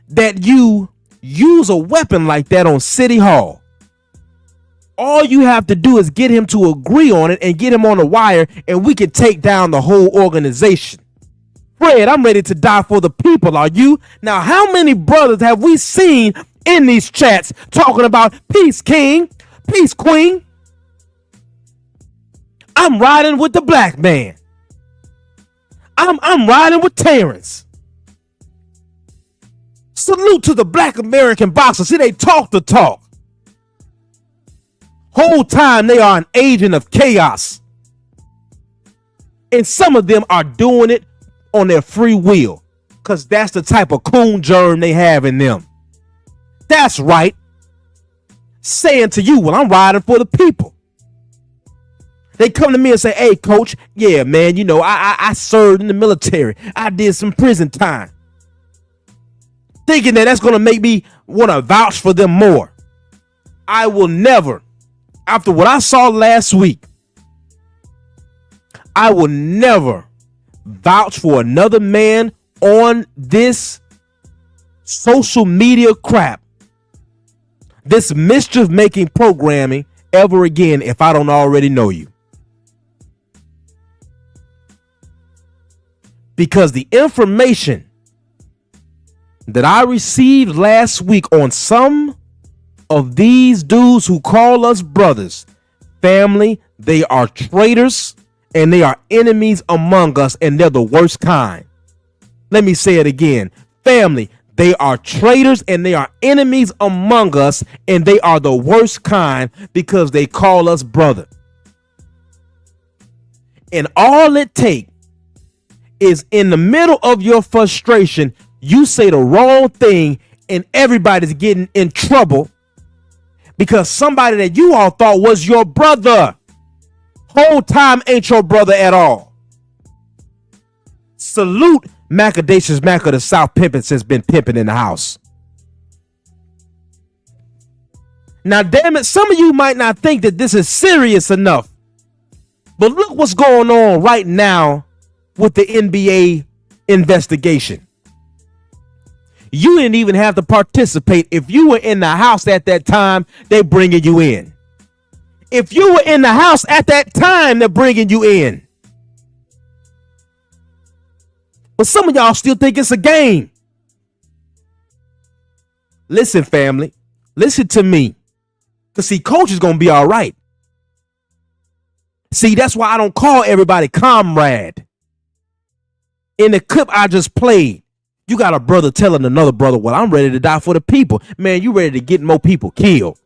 that you use a weapon like that on City Hall. All you have to do is get him to agree on it and get him on the wire, and we can take down the whole organization. Fred, I'm ready to die for the people. Are you?" Now, how many brothers have we seen in these chats talking about peace, king, peace, queen? I'm riding with the black man. I'm riding with Terrence. Salute to the black American boxers. See, they talk the talk. Whole time they are an agent of chaos. And some of them are doing it on their free will, because that's the type of coon germ they have in them. That's right. Saying to you, well, I'm riding for the people. They come to me and say, hey, coach, yeah, man, you know, I served in the military. I did some prison time. Thinking that that's going to make me want to vouch for them more. I will never, after what I saw last week, I will never vouch for another man on this social media crap, this mischief-making programming ever again if I don't already know you. Because the information that I received last week on some of these dudes who call us brothers, family, they are traitors and they are enemies among us, and they're the worst kind. Let me say it again. Family, they are traitors and they are enemies among us, and they are the worst kind because they call us brother. And all it takes is in the middle of your frustration, you say the wrong thing and everybody's getting in trouble because somebody that you all thought was your brother whole time ain't your brother at all. Salute Macadacious Mac of the South Pimpin' has been pimping in the house. Now, damn it, some of you might not think that this is serious enough, but look what's going on right now with the NBA investigation. You didn't even have to participate. If you were in the house at that time, they're bringing you in. If you were in the house at that time, they're bringing you in. But some of y'all still think it's a game. Listen, family, listen to me. Because see, coach is going to be all right. See, that's why I don't call everybody comrade. In the clip I just played, you got a brother telling another brother, well, I'm ready to die for the people. Man, you ready to get more people killed.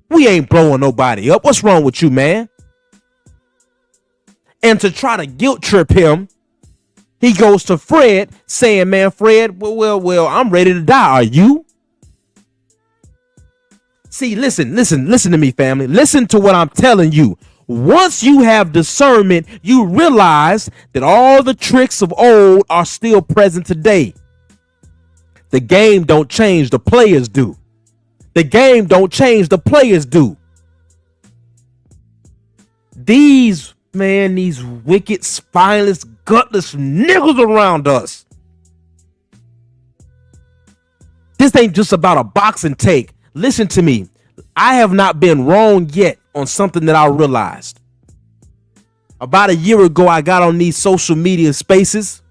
We ain't blowing nobody up. What's wrong with you, man? And to try to guilt trip him, he goes to Fred saying, man, Fred, well, I'm ready to die. Are you? See, listen to me, family. Listen to what I'm telling you. Once you have discernment, you realize that all the tricks of old are still present today. The game don't change, the players do. The game don't change, the players do. These wicked, spineless, gutless niggas around us. This ain't just about a boxing take. Listen to me. I have not been wrong yet on something that I realized. About a year ago, I got on these social media spaces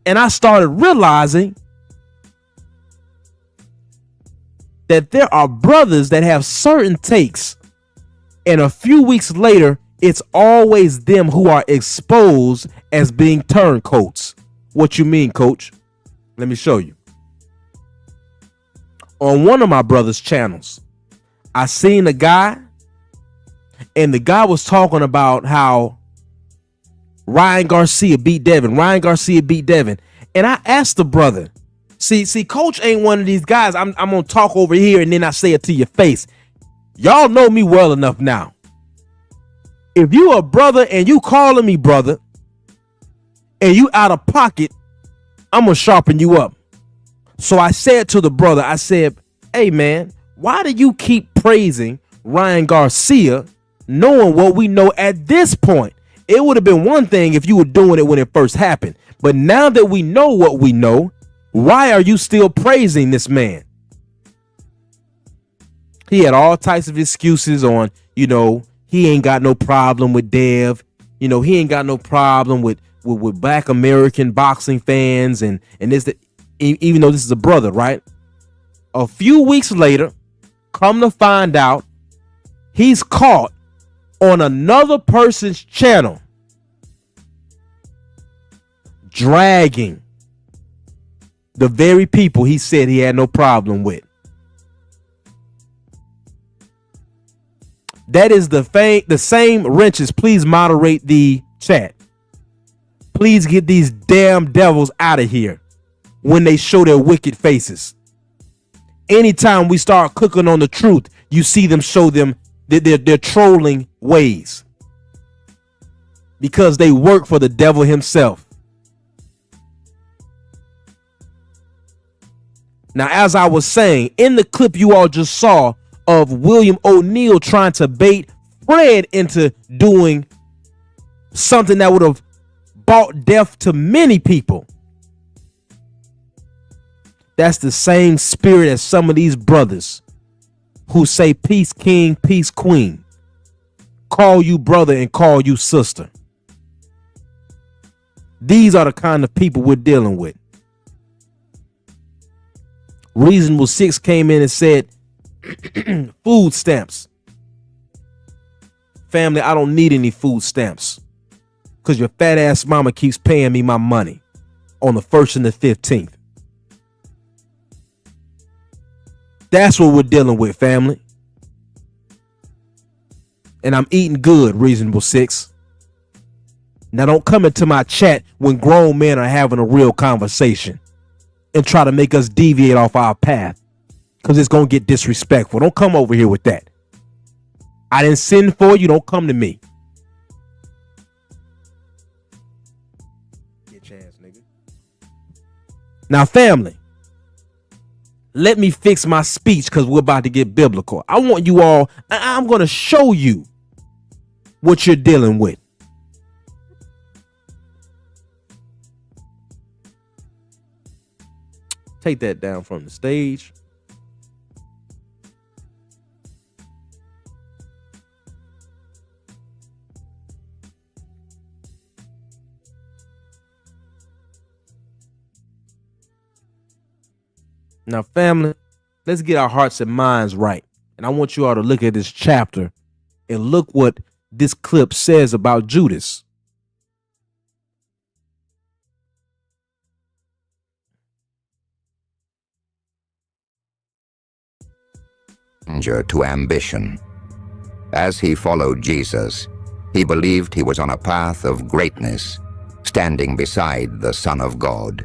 and I started realizing that there are brothers that have certain takes, and a few weeks later, it's always them who are exposed as being turncoats. What you mean, coach? Let me show you. On one of my brother's channels, I seen a guy, and the guy was talking about how Ryan Garcia beat Devin. And I asked the brother, see, coach ain't one of these guys. I'm going to talk over here and then I say it to your face. Y'all know me well enough now. If you a brother and you calling me brother and you out of pocket, I'm going to sharpen you up. So I said to the brother, I said, hey, man, why do you keep praising Ryan Garcia knowing what we know at this point? It would have been one thing if you were doing it when it first happened. But now that we know what we know, why are you still praising this man? He had all types of excuses on, he ain't got no problem with Dev. He ain't got no problem with black American boxing fans and this, even though this is a brother, right? A few weeks later, come to find out, he's caught on another person's channel dragging The very people he said he had no problem with. That is the same wrenches. Please moderate the chat. Please get these damn devils out of here when they show their wicked faces. Anytime we start cooking on the truth, you see them show them their trolling ways. Because they work for the devil himself. Now, as I was saying, in the clip you all just saw of William O'Neal trying to bait Fred into doing something that would have brought death to many people. That's the same spirit as some of these brothers who say peace king, peace queen, call you brother and call you sister. These are the kind of people we're dealing with. Reasonable Six came in and said, food stamps. Family, I don't need any food stamps because your fat ass mama keeps paying me my money on the 1st and the 15th. That's what we're dealing with, family. And I'm eating good, Reasonable Six. Now don't come into my chat when grown men are having a real conversation and try to make us deviate off our path, because it's going to get disrespectful. Don't come over here with that. I didn't send for you. Don't come to me. Get your ass, nigga. Now, family, let me fix my speech because we're about to get biblical. I want you all, I'm going to show you what you're dealing with. Take that down from the stage. Now, family, let's get our hearts and minds right. And I want you all to look at this chapter and look what this clip says about Judas. To ambition. As he followed Jesus, he believed he was on a path of greatness, standing beside the Son of God.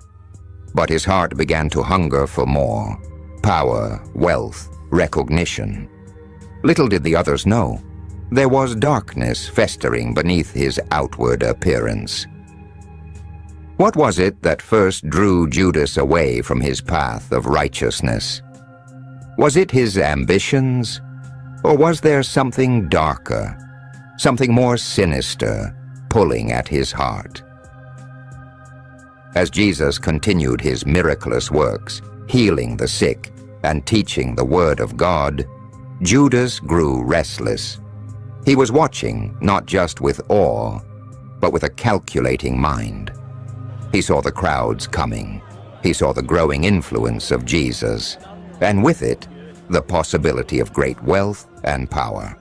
But his heart began to hunger for more: power, wealth, recognition. Little did the others know, there was darkness festering beneath his outward appearance. What was it that first drew Judas away from his path of righteousness? Was it his ambitions, or was there something darker, something more sinister, pulling at his heart? As Jesus continued his miraculous works, healing the sick and teaching the word of God, Judas grew restless. He was watching not just with awe, but with a calculating mind. He saw the crowds coming. He saw the growing influence of Jesus, and with it, the possibility of great wealth and power.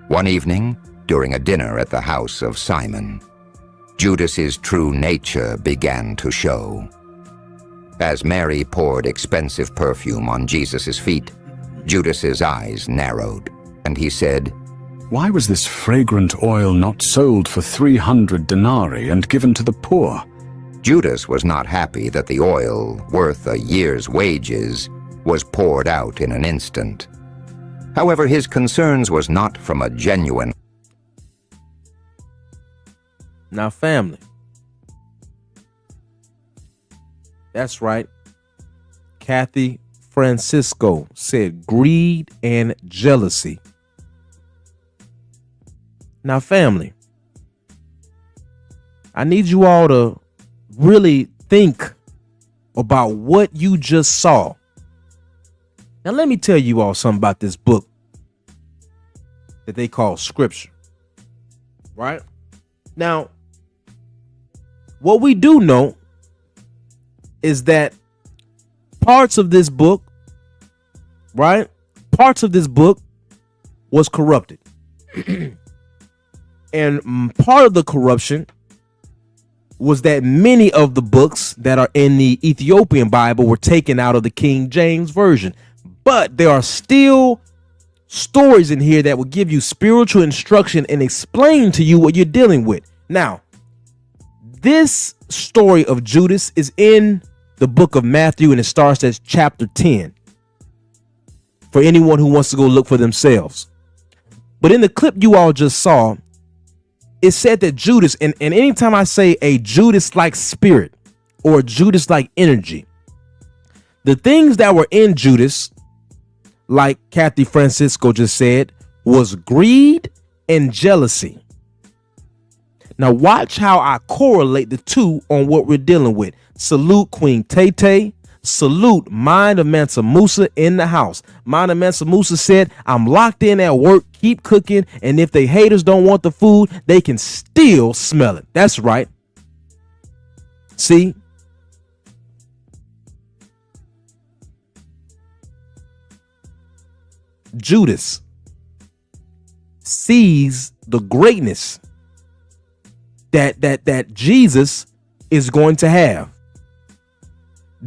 One evening, during a dinner at the house of Simon, Judas's true nature began to show. As Mary poured expensive perfume on Jesus' feet, Judas's eyes narrowed, and he said, "Why was this fragrant oil not sold for 300 denarii and given to the poor?" Judas was not happy that the oil, worth a year's wages, was poured out in an instant. However, his concerns was not from a genuine... Now, family, that's right. Kathy Francisco said greed and jealousy. Now, family, I need you all to really think about what you just saw. Now, let me tell you all something about this book that they call Scripture. Right? Now, what we do know is that parts of this book, right? Parts of this book was corrupted. And part of the corruption was that many of the books that are in the Ethiopian Bible were taken out of the King James Version. But there are still stories in here that will give you spiritual instruction and explain to you what you're dealing with. Now, this story of Judas is in the book of Matthew, and it starts at chapter 10 for anyone who wants to go look for themselves. But in the clip you all just saw, it said that Judas, and anytime I say a Judas-like spirit or a Judas-like energy, the things that were in Judas, like Kathy Francisco just said, was greed and jealousy. Now watch how I correlate the two on what we're dealing with. Salute Queen Tay. Salute Mind of Mansa Musa in the house. Mind of Mansa Musa said, I'm locked in at work, keep cooking, and if they haters don't want the food, they can still smell it. That's right. See? Judas sees the greatness that Jesus is going to have.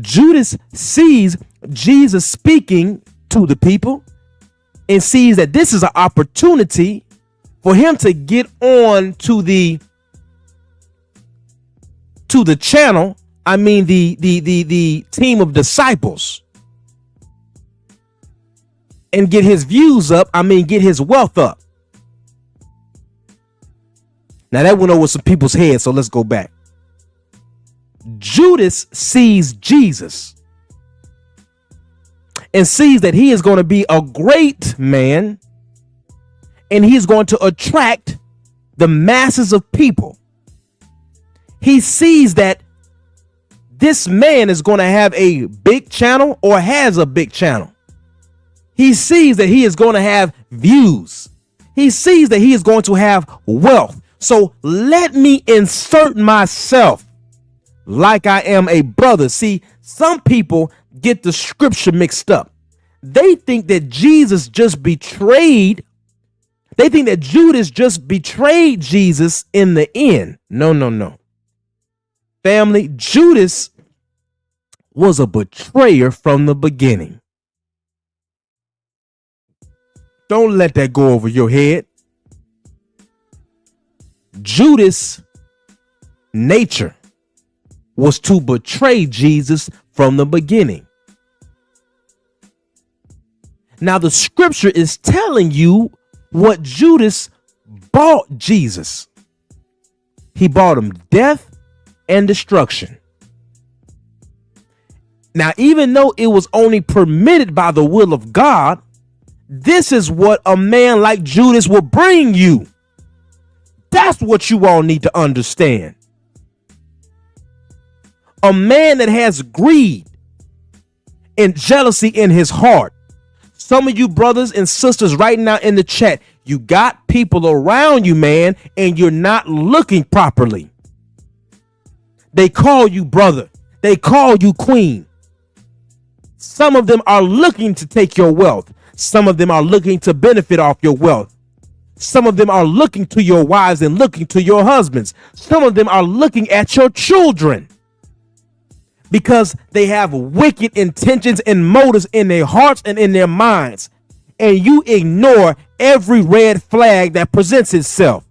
Judas sees Jesus speaking to the people and sees that this is an opportunity for him to get on to the channel. I mean, the team of disciples, and get his views up. I mean, get his wealth up. Now that went over some people's heads, so let's go back. Judas sees Jesus and sees that he is going to be a great man and he's going to attract the masses of people. He sees that this man is going to have a big channel or has a big channel. He sees that he is going to have views. He sees that he is going to have wealth. So let me insert myself like I am a brother. See, some people get the scripture mixed up. They think that Jesus just betrayed. They think that Judas just betrayed Jesus in the end. No. Family, Judas was a betrayer from the beginning. Don't let that go over your head. Judas' nature was to betray Jesus from the beginning. Now the scripture is telling you what Judas bought Jesus. He bought him death and destruction. Now, even though it was only permitted by the will of God, this is what a man like Judas will bring you. That's what you all need to understand. A man that has greed and jealousy in his heart. Some of you brothers and sisters right now in the chat, you got people around you, man, and you're not looking properly. They call you brother. They call you queen. Some of them are looking to take your wealth. Some of them are looking to benefit off your wealth. Some of them are looking to your wives and looking to your husbands. Some of them are looking at your children because they have wicked intentions and motives in their hearts and in their minds. And you ignore every red flag that presents itself.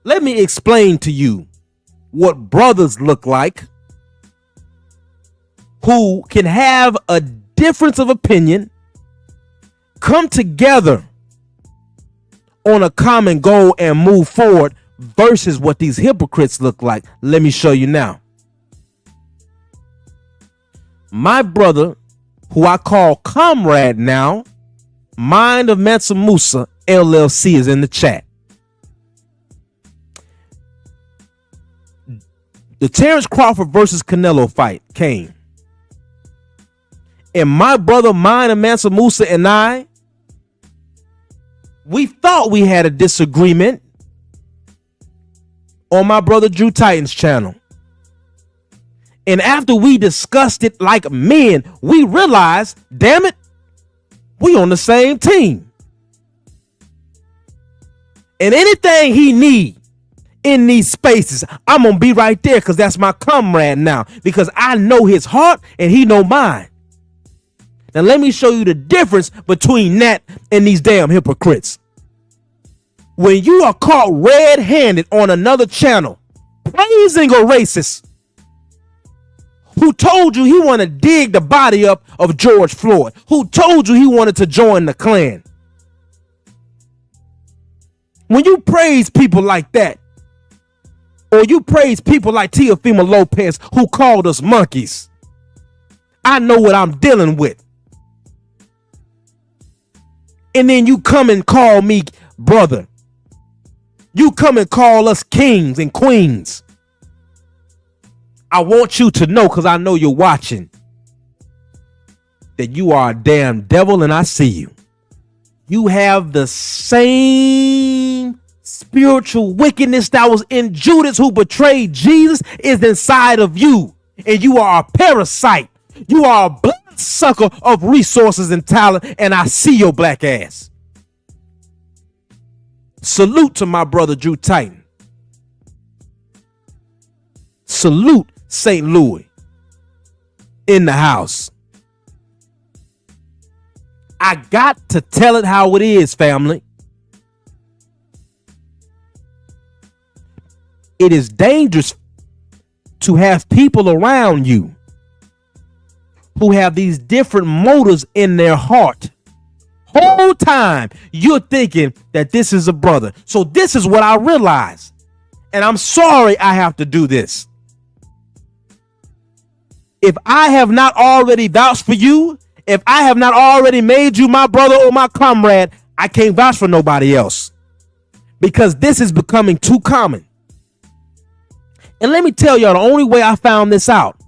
Let me explain to you what brothers look like who can have a difference of opinion, come together on a common goal and move forward versus what these hypocrites look like. Let me show you now. My brother, who I call comrade now, Mind of Mansa Musa LLC, is in the chat. The Terrence Crawford versus Canelo fight came. And my brother, Mind of Mansa Musa, and I, we thought we had a disagreement on my brother Drew Titan's channel. And after we discussed it like men, we realized, damn it, we on the same team. And anything he need in these spaces, I'm going to be right there because that's my comrade now, because I know his heart and he know mine. Now let me show you the difference between that and these damn hypocrites. When you are caught red-handed on another channel praising a racist who told you he wanted to dig the body up of George Floyd, who told you he wanted to join the Klan. When you praise people like that, or you praise people like Teofimo Lopez who called us monkeys, I know what I'm dealing with. And then you come and call me brother. You come and call us kings and queens. I want you to know, because I know you're watching, that you are a damn devil and I see you. You have the same spiritual wickedness that was in Judas who betrayed Jesus is inside of you. And you are a parasite. You are a bloodsucker of resources and talent, and I see your black ass. Salute to my brother Drew Titan. Salute St. Louis in the house. I got to tell it how it is, family. It is dangerous to have people around you who have these different motives in their heart. Whole time you're thinking that this is a brother. So this is what I realized. And I'm sorry I have to do this. If I have not already vouched for you, if I have not already made you my brother or my comrade, I can't vouch for nobody else, because this is becoming too common. And let me tell y'all, the only way I found this out,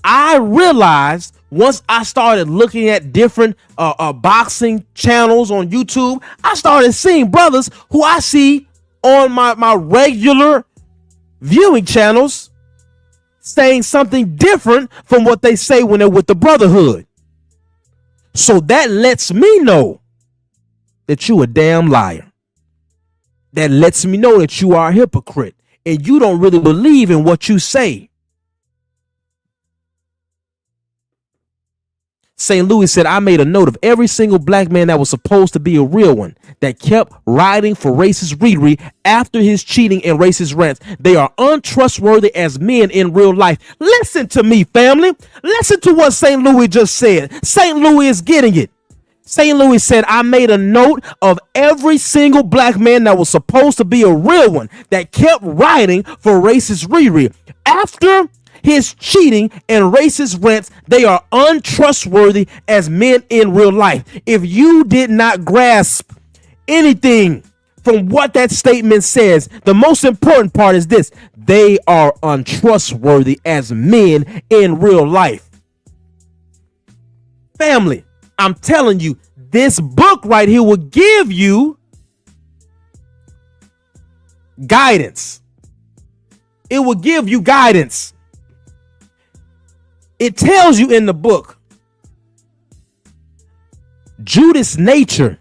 I realized once I started looking at different boxing channels on YouTube, I started seeing brothers who I see on my regular viewing channels saying something different from what they say when they're with the brotherhood. So that lets me know that you a damn liar. That lets me know that you are a hypocrite and you don't really believe in what you say. St. Louis said, I made a note of every single black man that was supposed to be a real one that kept riding for racist Riri after his cheating and racist rants. They are untrustworthy as men in real life. Listen to me, family. Listen to what St. Louis just said. St. Louis is getting it. St. Louis said, I made a note of every single black man that was supposed to be a real one that kept riding for racist Riri after his cheating and racist rants. They are untrustworthy as men in real life. If you did not grasp anything from what that statement says, the most important part is this: they are untrustworthy as men in real life. Family, I'm telling you, this book right here will give you guidance. It will give you guidance. It tells you in the book, Judas' nature.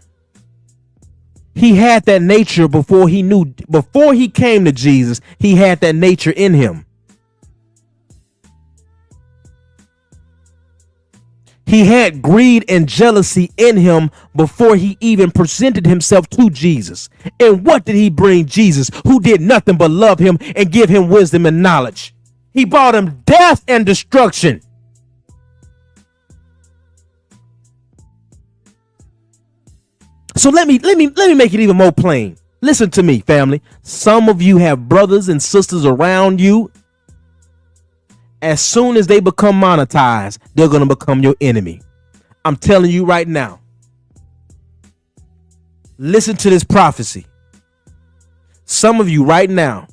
He had that nature before he came to Jesus. He had that nature in him. He had greed and jealousy in him before he even presented himself to Jesus. And what did he bring Jesus, who did nothing but love him and give him wisdom and knowledge? He brought him death and destruction. So let me make it even more plain. Listen to me, family. Some of you have brothers and sisters around you. As soon as they become monetized, they're going to become your enemy. I'm telling you right now. Listen to this prophecy. Some of you right now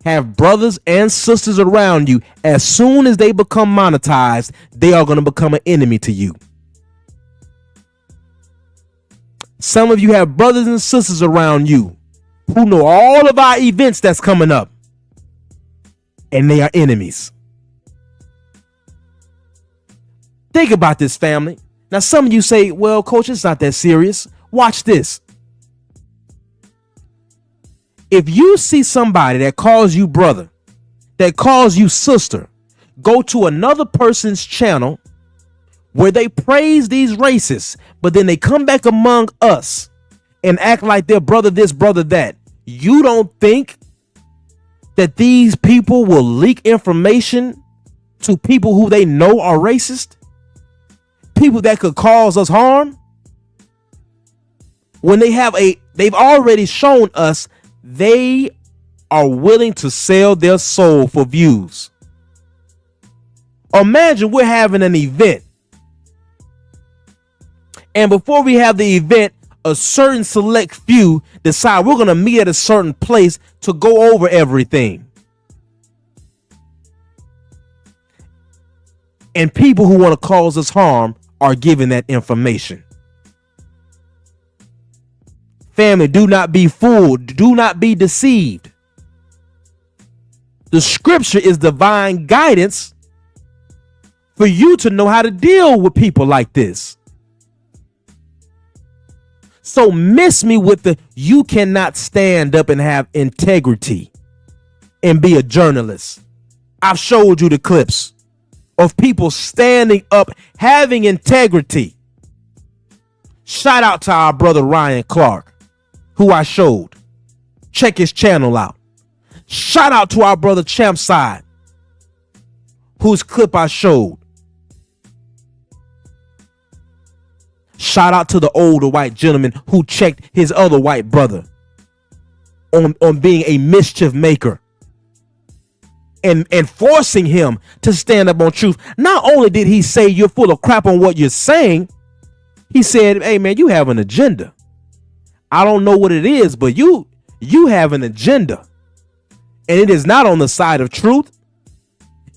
have brothers and sisters around you. As soon as they become monetized, they are going to become an enemy to you. Some of you have brothers and sisters around you who know all of our events that's coming up, and they are enemies. Think about this, family. Now, some of you say, well, coach, it's not that serious. Watch this. If you see somebody that calls you brother, that calls you sister, go to another person's channel where they praise these racists, but then they come back among us and act like they're brother this, brother that. You don't think that these people will leak information to people who they know are racist? People that could cause us harm? When they've already shown us they are willing to sell their soul for views. Imagine we're having an event, and before we have the event, a certain select few decide we're going to meet at a certain place to go over everything. And people who want to cause us harm are given that information. Family, do not be fooled. Do not be deceived. The scripture is divine guidance for you to know how to deal with people like this. So miss me with the you cannot stand up and have integrity and be a journalist. I've showed you the clips of people standing up, having integrity. Shout out to our brother Ryan Clark, who I showed. Check his channel out. Shout out to our brother Champside, whose clip I showed. Shout out to the older white gentleman who checked his other white brother on being a mischief maker and forcing him to stand up on truth. Not only did he say you're full of crap on what you're saying, he said, hey man, you have an agenda. I don't know what it is, but you have an agenda. And it is not on the side of truth.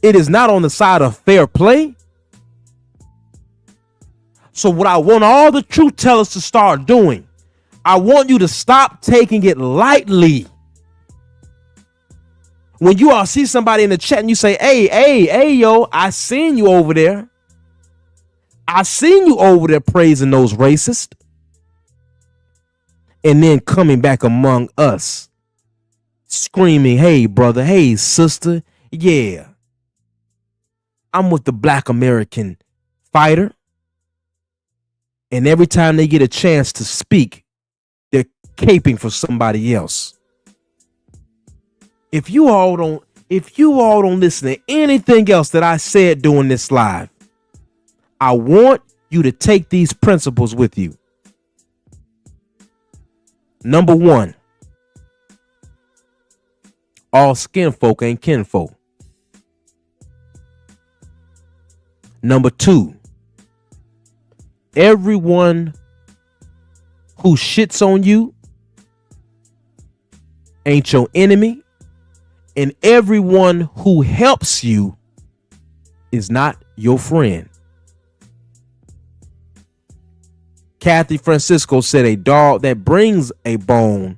It is not on the side of fair play. So what I want all the truth tellers to start doing, I want you to stop taking it lightly. When you all see somebody in the chat and you say, hey, yo, I seen you over there. I seen you over there praising those racists. And then coming back among us, screaming, hey, brother, hey, sister, yeah. I'm with the Black American fighter. And every time they get a chance to speak, they're caping for somebody else. If you all don't listen to anything else that I said during this live, I want you to take these principles with you. Number one, all skin folk ain't kinfolk. Number two, everyone who shits on you ain't your enemy, and everyone who helps you is not your friend. Kathy Francisco said a dog that brings a bone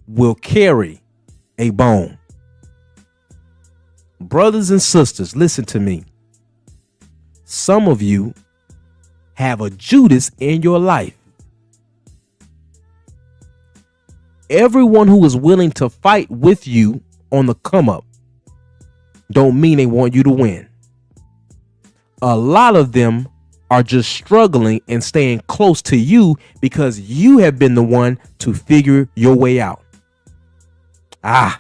will carry a bone. Brothers and sisters, listen to me. Some of you have a Judas in your life. Everyone who is willing to fight with you on the come up don't mean they want you to win. A lot of them are just struggling and staying close to you because you have been the one to figure your way out. I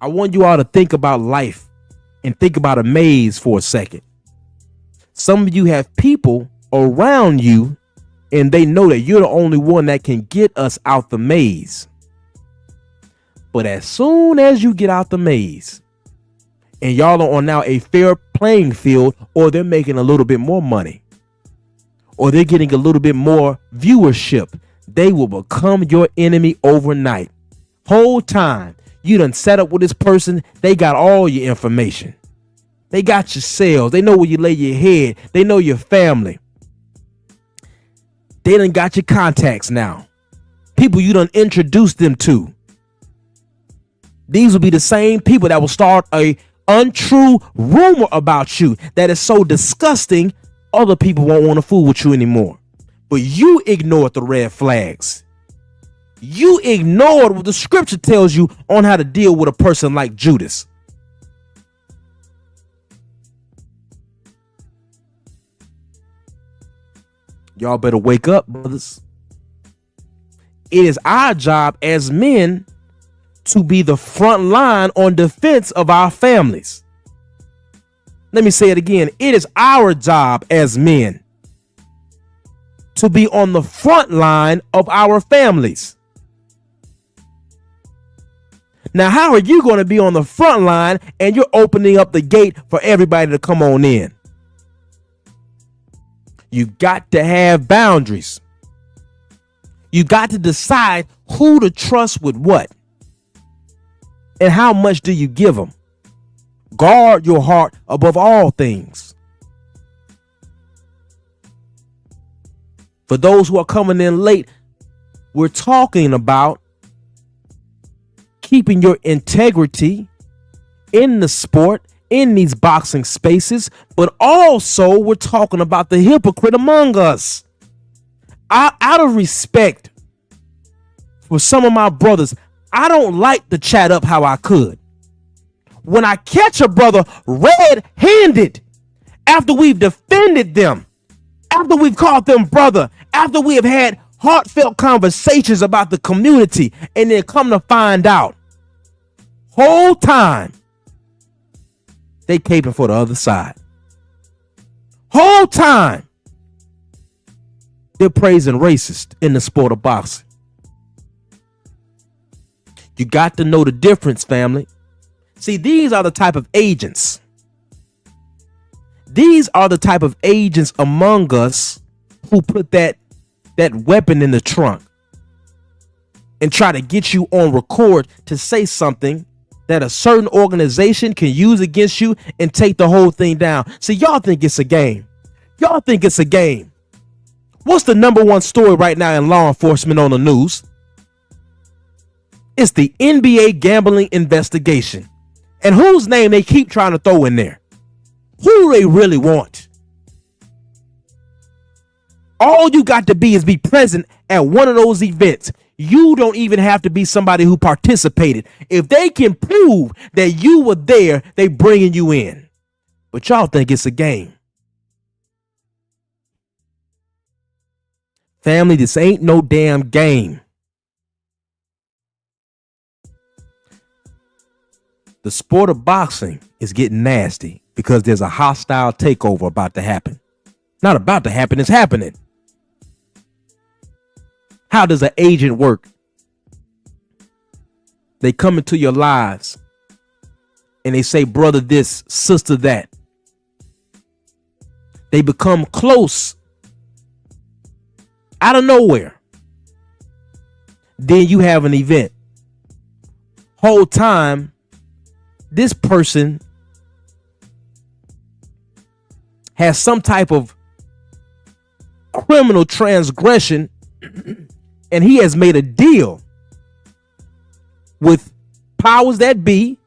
want you all to think about life and think about a maze for a second. Some of you have people around you and they know that you're the only one that can get us out the maze. But as soon as you get out the maze and y'all are on now a fair playing field, or they're making a little bit more money, or they're getting a little bit more viewership, they will become your enemy overnight. Whole time you done set up with this person, they got all your information. They got your sales. They know where you lay your head. They know your family. They done got your contacts now. People you done introduced them to. These will be the same people that will start a untrue rumor about you that is so disgusting other people won't want to fool with you anymore. But you ignored the red flags. You ignored what the scripture tells you on how to deal with a person like Judas. Y'all better wake up, brothers. It is our job as men to be the front line on defense of our families. Let me say it again. It is our job as men to be on the front line of our families. Now, how are you going to be on the front line and you're opening up the gate for everybody to come on in? You got to have boundaries. You got to decide who to trust with what. And how much do you give them? Guard your heart above all things. For those who are coming in late, we're talking about keeping your integrity in the sport, in these boxing spaces, but also we're talking about the hypocrite among us. Out of respect for some of my brothers, I don't like to chat up how I could. When I catch a brother red-handed, after we've defended them, after we've called them brother, after we have had heartfelt conversations about the community, and then come to find out, whole time, they caping for the other side. Whole time, they're praising racist in the sport of boxing. You got to know the difference, family. See, these are the type of agents. These are the type of agents among us who put that weapon in the trunk and try to get you on record to say something that a certain organization can use against you and take the whole thing down. See, y'all think it's a game. Y'all think it's a game. What's the number one story right now in law enforcement on the news? It's the NBA gambling investigation. And whose name they keep trying to throw in there? Who they really want? All you got to be is be present at one of those events. You don't even have to be somebody who participated. If they can prove that you were there, they bringing you in. But y'all think it's a game. Family, this ain't no damn game. The sport of boxing is getting nasty because there's a hostile takeover about to happen. Not about to happen, it's happening. How does an agent work? They come into your lives and they say, brother this, sister that. They become close out of nowhere. Then you have an event. Whole time, this person has some type of criminal transgression and he has made a deal with powers that be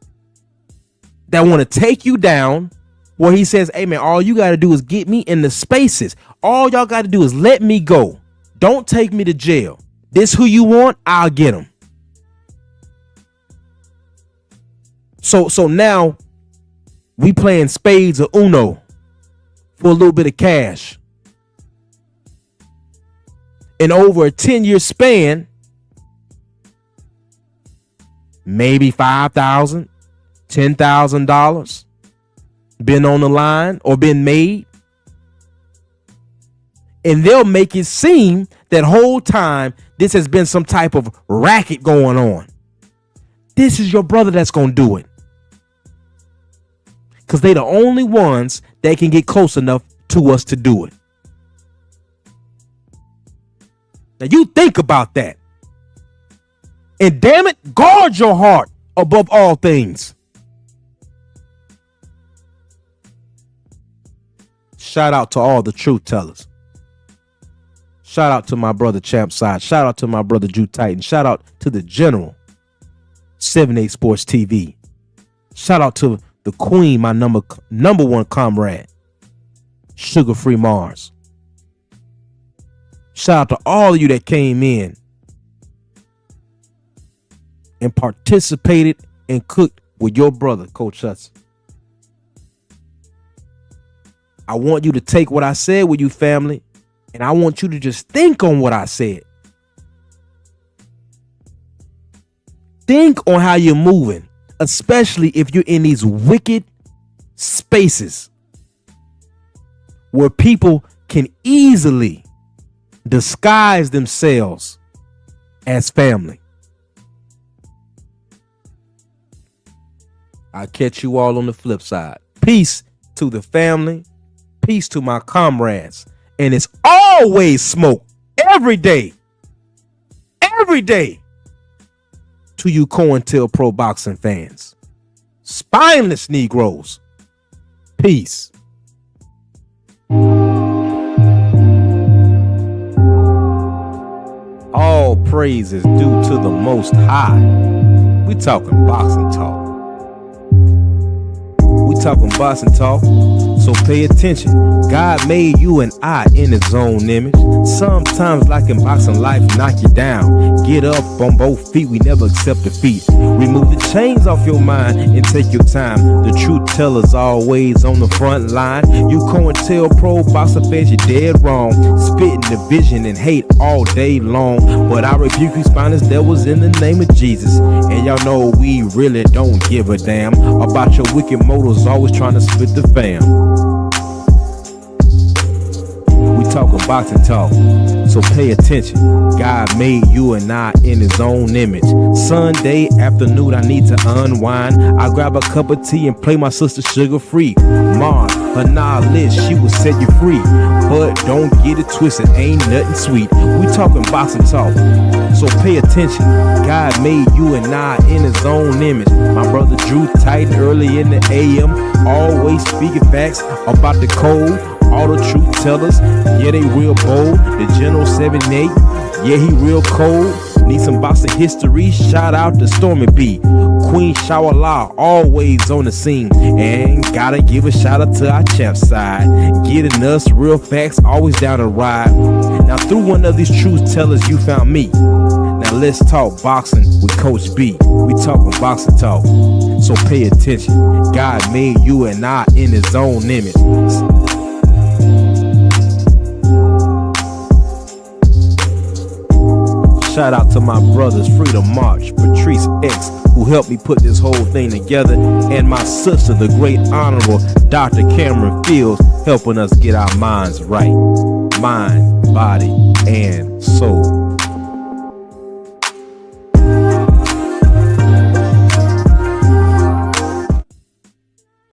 that want to take you down, where he says, hey man, all you got to do is get me in the spaces. All y'all got to do is let me go. Don't take me to jail. This who you want, I'll get him. So now we playing spades or Uno for a little bit of cash. And over a 10-year span, maybe $5,000, $10,000 been on the line or been made. And they'll make it seem that whole time this has been some type of racket going on. This is your brother that's going to do it. Because they the only ones that can get close enough to us to do it. Now you think about that. And damn it, guard your heart above all things. Shout out to all the truth tellers. Shout out to my brother Champ Side. Shout out to my brother Jew Titan. Shout out to the General, 7-8 Sports TV. Shout out to the Queen, my number one comrade, Sugar Free Mars. Shout out to all of you that came in and participated and cooked with your brother, Coach Hudson. I want you to take what I said with you, family, and I want you to just think on what I said. Think on how you're moving, especially if you're in these wicked spaces where people can easily disguise themselves as family. I'll catch you all on the flip side. Peace to the family. Peace to my comrades. And it's always smoke every day. Every day. To you COINTELPRO boxing fans. Spineless Negroes. Peace. All praise is due to the Most High. We talking boxing talk. We talking boxing talk, so pay attention. God made you and I in his own image. Sometimes, like in boxing, life knock you down. Get up on both feet, we never accept defeat. Remove the chains off your mind and take your time. The truth teller's always on the front line. You COINTELPRO boxer fans, you're dead wrong. Spitting division and hate all day long. But I rebuke you spineless devils in the name of Jesus. And y'all know we really don't give a damn about your wicked motives, always trying to split the fam. We talking boxing talk, so pay attention. God made you and I in his own image. Sunday afternoon, I need to unwind. I grab a cup of tea and play my sister Sugar Free. Mom, her knowledge, she will set you free. But don't get it twisted, ain't nothing sweet. We talking boxing talk, so pay attention. God made you and I in his own image. My brother Drew Titan early in the AM, always speaking facts about the code. All the truth tellers, yeah, they real bold. The General 78, yeah, he real cold. Need some boxing history, shout out to Stormy B. Queen Shawala, always on the scene. And gotta give a shout out to our champ side. Getting us real facts, always down to ride. Now through one of these truth tellers, you found me. Now let's talk boxing with Coach B. We talking boxing talk, so pay attention. God made you and I in his own image. Shout out to my brothers Freedom March, Patrice X, who helped me put this whole thing together, and my sister, the great honorable Dr. Cameron Fields, helping us get our minds right. Mind, body, and soul.